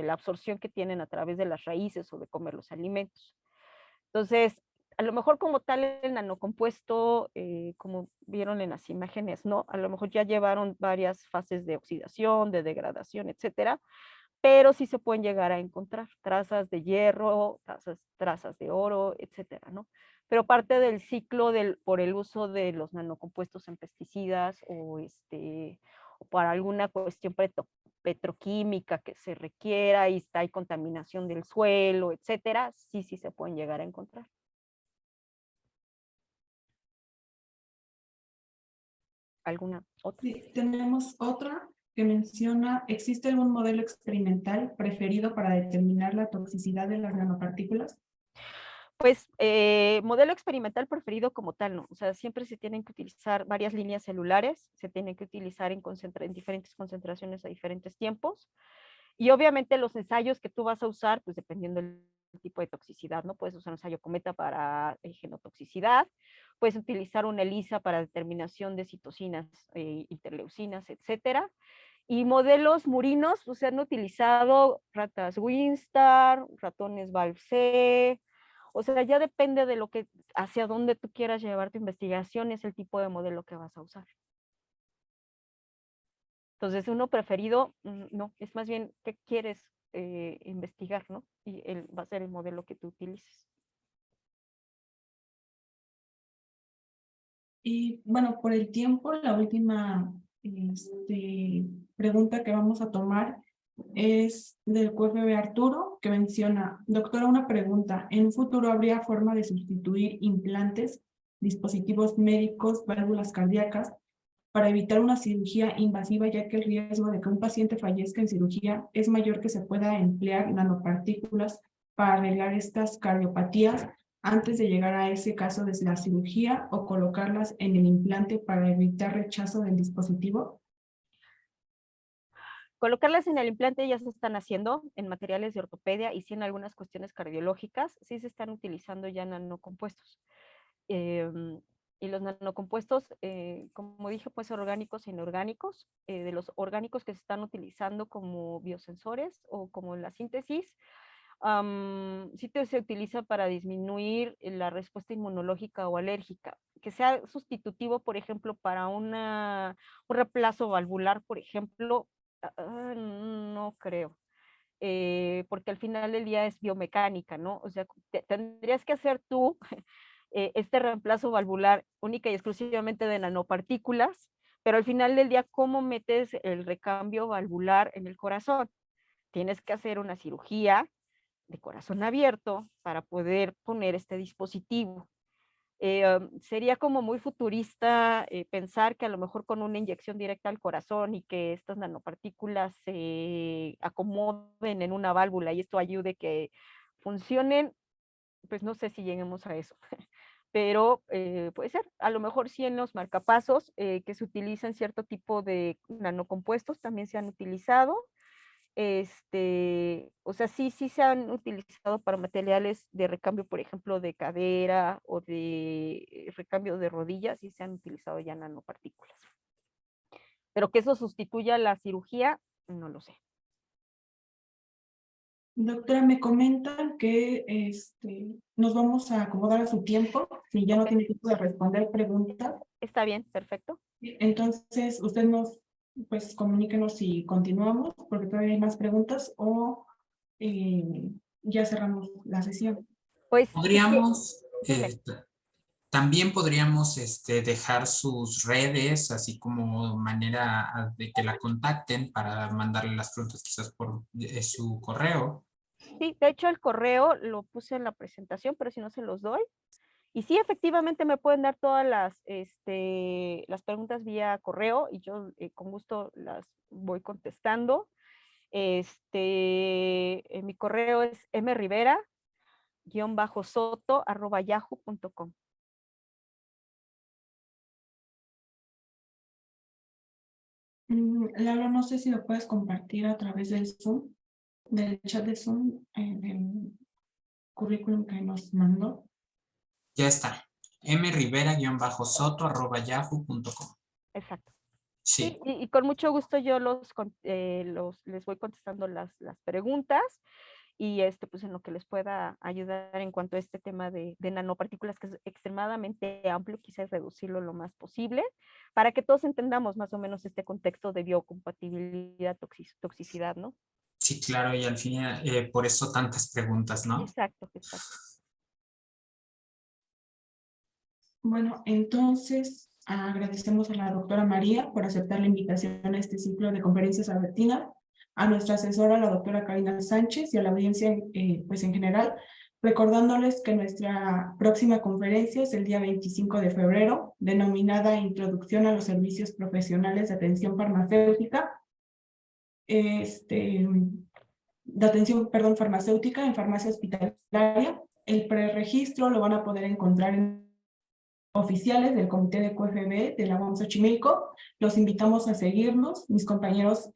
la absorción que tienen a través de las raíces o de comer los alimentos. Entonces, a lo mejor como tal el nanocompuesto, como vieron en las imágenes, ¿no? A lo mejor ya llevaron varias fases de oxidación, de degradación, etcétera, pero sí se pueden llegar a encontrar trazas de hierro, trazas de oro, etcétera, ¿no? Pero parte del ciclo por el uso de los nanocompuestos en pesticidas o para alguna cuestión petroquímica que se requiera y hay contaminación del suelo, etcétera, sí se pueden llegar a encontrar. ¿Alguna otra? Sí, tenemos otra que menciona, ¿existe algún modelo experimental preferido para determinar la toxicidad de las nanopartículas? Pues modelo experimental preferido como tal, ¿no? O sea, siempre se tienen que utilizar varias líneas celulares, se tienen que utilizar en diferentes concentraciones a diferentes tiempos. Y obviamente los ensayos que tú vas a usar, pues dependiendo del tipo de toxicidad, ¿no? Puedes usar un ensayo cometa para genotoxicidad, puedes utilizar una ELISA para determinación de citocinas, interleucinas, etcétera. Y modelos murinos, pues se han utilizado ratas Winstar, ratones Valve-C, o sea, ya depende de lo que, hacia dónde tú quieras llevar tu investigación, es el tipo de modelo que vas a usar. Entonces, uno preferido, no, es más bien qué quieres investigar, ¿no? Y va a ser el modelo que tú utilices. Y bueno, por el tiempo, la última pregunta que vamos a tomar es del QFB Arturo, que menciona, doctora, una pregunta, ¿en un futuro habría forma de sustituir implantes, dispositivos médicos, válvulas cardíacas, para evitar una cirugía invasiva, ya que el riesgo de que un paciente fallezca en cirugía es mayor que se pueda emplear nanopartículas para arreglar estas cardiopatías antes de llegar a ese caso de la cirugía o colocarlas en el implante para evitar rechazo del dispositivo? Colocarlas en el implante ya se están haciendo en materiales de ortopedia y sí en algunas cuestiones cardiológicas, sí se están utilizando ya nanocompuestos. Y los nanocompuestos, como dije, pues orgánicos e inorgánicos. De los orgánicos que se están utilizando como biosensores o como la síntesis, sí se utiliza para disminuir la respuesta inmunológica o alérgica, que sea sustitutivo, por ejemplo, para un reemplazo valvular, por ejemplo, no creo. Porque al final del día es biomecánica, ¿no? O sea, tendrías que hacer tú este reemplazo valvular única y exclusivamente de nanopartículas, pero al final del día, ¿cómo metes el recambio valvular en el corazón? Tienes que hacer una cirugía de corazón abierto para poder poner este dispositivo. Sería como muy futurista pensar que a lo mejor con una inyección directa al corazón y que estas nanopartículas se acomoden en una válvula y esto ayude que funcionen, pues no sé si lleguemos a eso. Pero puede ser, a lo mejor sí en los marcapasos que se utilizan cierto tipo de nanocompuestos también se han utilizado. O sea, sí se han utilizado para materiales de recambio, por ejemplo, de cadera o de recambio de rodillas, sí se han utilizado ya nanopartículas. Pero que eso sustituya la cirugía, no lo sé. Doctora, me comentan que nos vamos a acomodar a su tiempo, si ya no tiene tiempo de responder preguntas. Está bien, perfecto. Entonces, usted pues comuníquenos si continuamos, porque todavía hay más preguntas, o ya cerramos la sesión. Pues Podríamos, dime. también podríamos dejar sus redes, así como manera de que la contacten para mandarle las preguntas quizás por su correo. Sí, de hecho el correo lo puse en la presentación, pero si no se los doy. Y sí, efectivamente me pueden dar todas las preguntas vía correo y yo con gusto las voy contestando. Mi correo es mrivera_soto@yahoo.com. Lalo, no sé si lo puedes compartir a través del Zoom, del chat de Zoom, del currículum que nos mandó. Ya está. mrivera_soto@yahoo.com. Exacto. Sí. Sí, y con mucho gusto yo les voy contestando las preguntas y pues en lo que les pueda ayudar en cuanto a este tema de nanopartículas, que es extremadamente amplio, quizás reducirlo lo más posible, para que todos entendamos más o menos este contexto de biocompatibilidad, toxicidad, ¿no? Sí, claro, y al final, por eso tantas preguntas, ¿no? Exacto, exacto. Bueno, entonces agradecemos a la doctora María por aceptar la invitación a este ciclo de conferencias sabatinas, a nuestra asesora, la doctora Karina Sánchez, y a la audiencia pues en general recordándoles que nuestra próxima conferencia es el día 25 de febrero, denominada Introducción a los Servicios Profesionales de Atención Farmacéutica, farmacéutica en farmacia hospitalaria. El preregistro lo van a poder encontrar en oficiales del Comité de QFB de la UAM Xochimilco. Los invitamos a seguirnos. Mis compañeros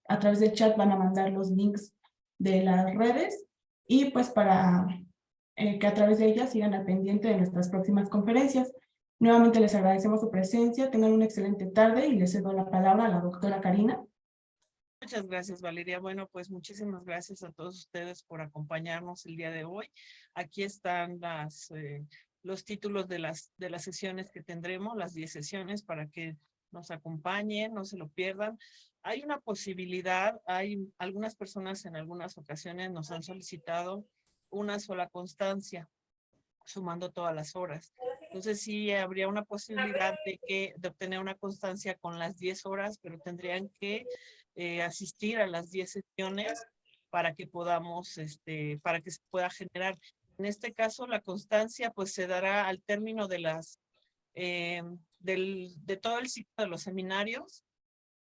a través del chat van a mandar los links de las redes y pues para que a través de ellas sigan al pendiente de nuestras próximas conferencias. Nuevamente les agradecemos su presencia. Tengan una excelente tarde y les cedo la palabra a la doctora Karina. Muchas gracias, Valeria. Bueno, pues muchísimas gracias a todos ustedes por acompañarnos el día de hoy. Aquí están los títulos de las sesiones que tendremos, las 10 sesiones, para que nos acompañen, no se lo pierdan. Hay una posibilidad, hay algunas personas en algunas ocasiones nos han solicitado una sola constancia, sumando todas las horas. Entonces sí habría una posibilidad de obtener una constancia con las 10 horas, pero tendrían que asistir a las 10 sesiones para que podamos, para que se pueda generar. En este caso, la constancia pues se dará al término de de todo el ciclo de los seminarios.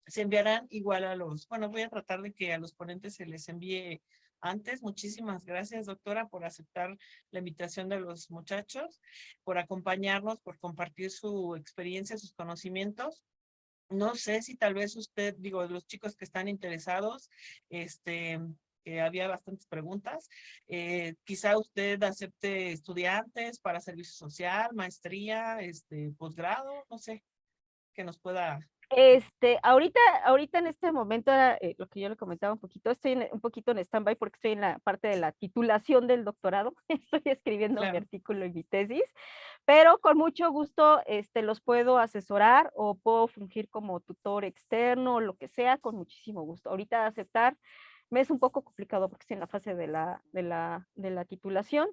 Se enviarán igual bueno, voy a tratar de que a los ponentes se les envíe antes. Muchísimas gracias, doctora, por aceptar la invitación de los muchachos, por acompañarnos, por compartir su experiencia, sus conocimientos. No sé si tal vez usted, los chicos que están interesados, había bastantes preguntas, quizá usted acepte estudiantes para servicio social, maestría, posgrado, no sé, que nos pueda... Ahorita en este momento, lo que yo le comentaba un poquito, estoy un poquito en stand-by porque estoy en la parte de la titulación del doctorado, estoy escribiendo mi artículo y mi tesis, pero con mucho gusto los puedo asesorar o puedo fungir como tutor externo, lo que sea, con muchísimo gusto. Ahorita aceptar me es un poco complicado porque estoy en la fase de la titulación.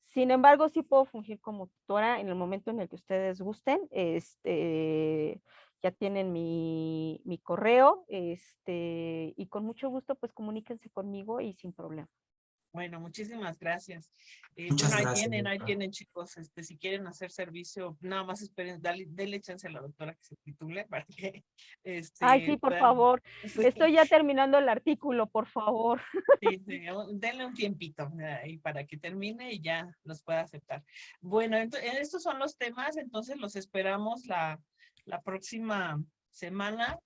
Sin embargo, sí puedo fungir como tutora en el momento en el que ustedes gusten. Ya tienen mi correo, y con mucho gusto, pues comuníquense conmigo y sin problema. Bueno, muchísimas gracias. Muchas Bueno, gracias, ahí doctora. tienen, chicos, si quieren hacer servicio, nada más esperen, denle chance a la doctora que se titule para que, Ay, sí, por puedan... favor. Sí. Estoy ya terminando el artículo, por favor. Sí, denle un tiempito ahí para que termine y ya los pueda aceptar. Bueno, estos son los temas, entonces los esperamos la próxima semana,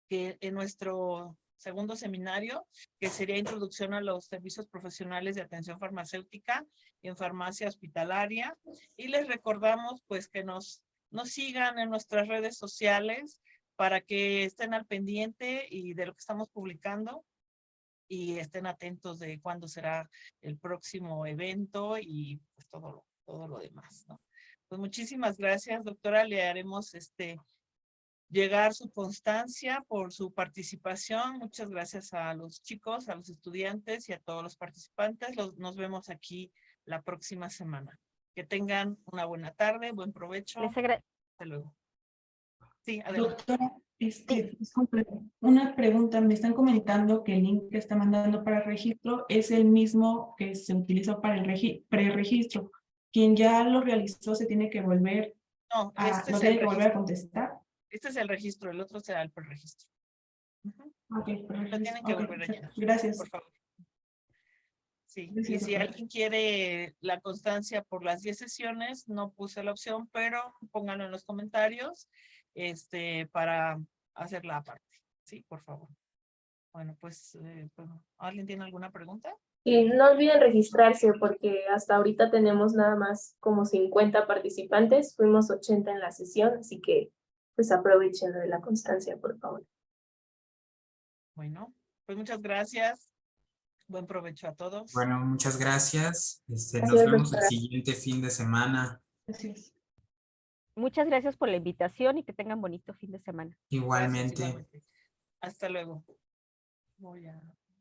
que en nuestro segundo seminario, que sería Introducción a los Servicios Profesionales de Atención Farmacéutica en Farmacia Hospitalaria. Y les recordamos pues que nos sigan en nuestras redes sociales para que estén al pendiente y de lo que estamos publicando y estén atentos de cuándo será el próximo evento y pues todo lo demás, ¿no? Pues muchísimas gracias, doctora. Le haremos llegar su constancia por su participación. Muchas gracias a los chicos, a los estudiantes y a todos los participantes. Nos vemos aquí la próxima semana. Que tengan una buena tarde, buen provecho. Hasta luego. Sí, adelante. Doctora, disculpe, una pregunta. Me están comentando que el link que está mandando para el registro es el mismo que se utilizó para el preregistro. Quien ya lo realizó se tiene que volver no, tiene que volver a contestar. Este es el registro, el otro será el preregistro. Ok, Lo tienen que volver a llenar. Gracias. Por favor. Sí, Gracias, y si alguien quiere la constancia por las 10 sesiones, no puse la opción, pero pónganlo en los comentarios para hacerla aparte. Sí, por favor. Bueno, pues, ¿alguien tiene alguna pregunta? Y no olviden registrarse porque hasta ahorita tenemos nada más como 50 participantes, fuimos 80 en la sesión, así que pues aprovechen lo de la constancia, por favor. Bueno, pues muchas gracias. Buen provecho a todos. Bueno, muchas gracias. Nos Gracias, vemos el doctora. siguiente fin de semana. Gracias. Muchas gracias por la invitación y que tengan bonito fin de semana. Igualmente. Gracias, igualmente. Hasta luego. Voy a...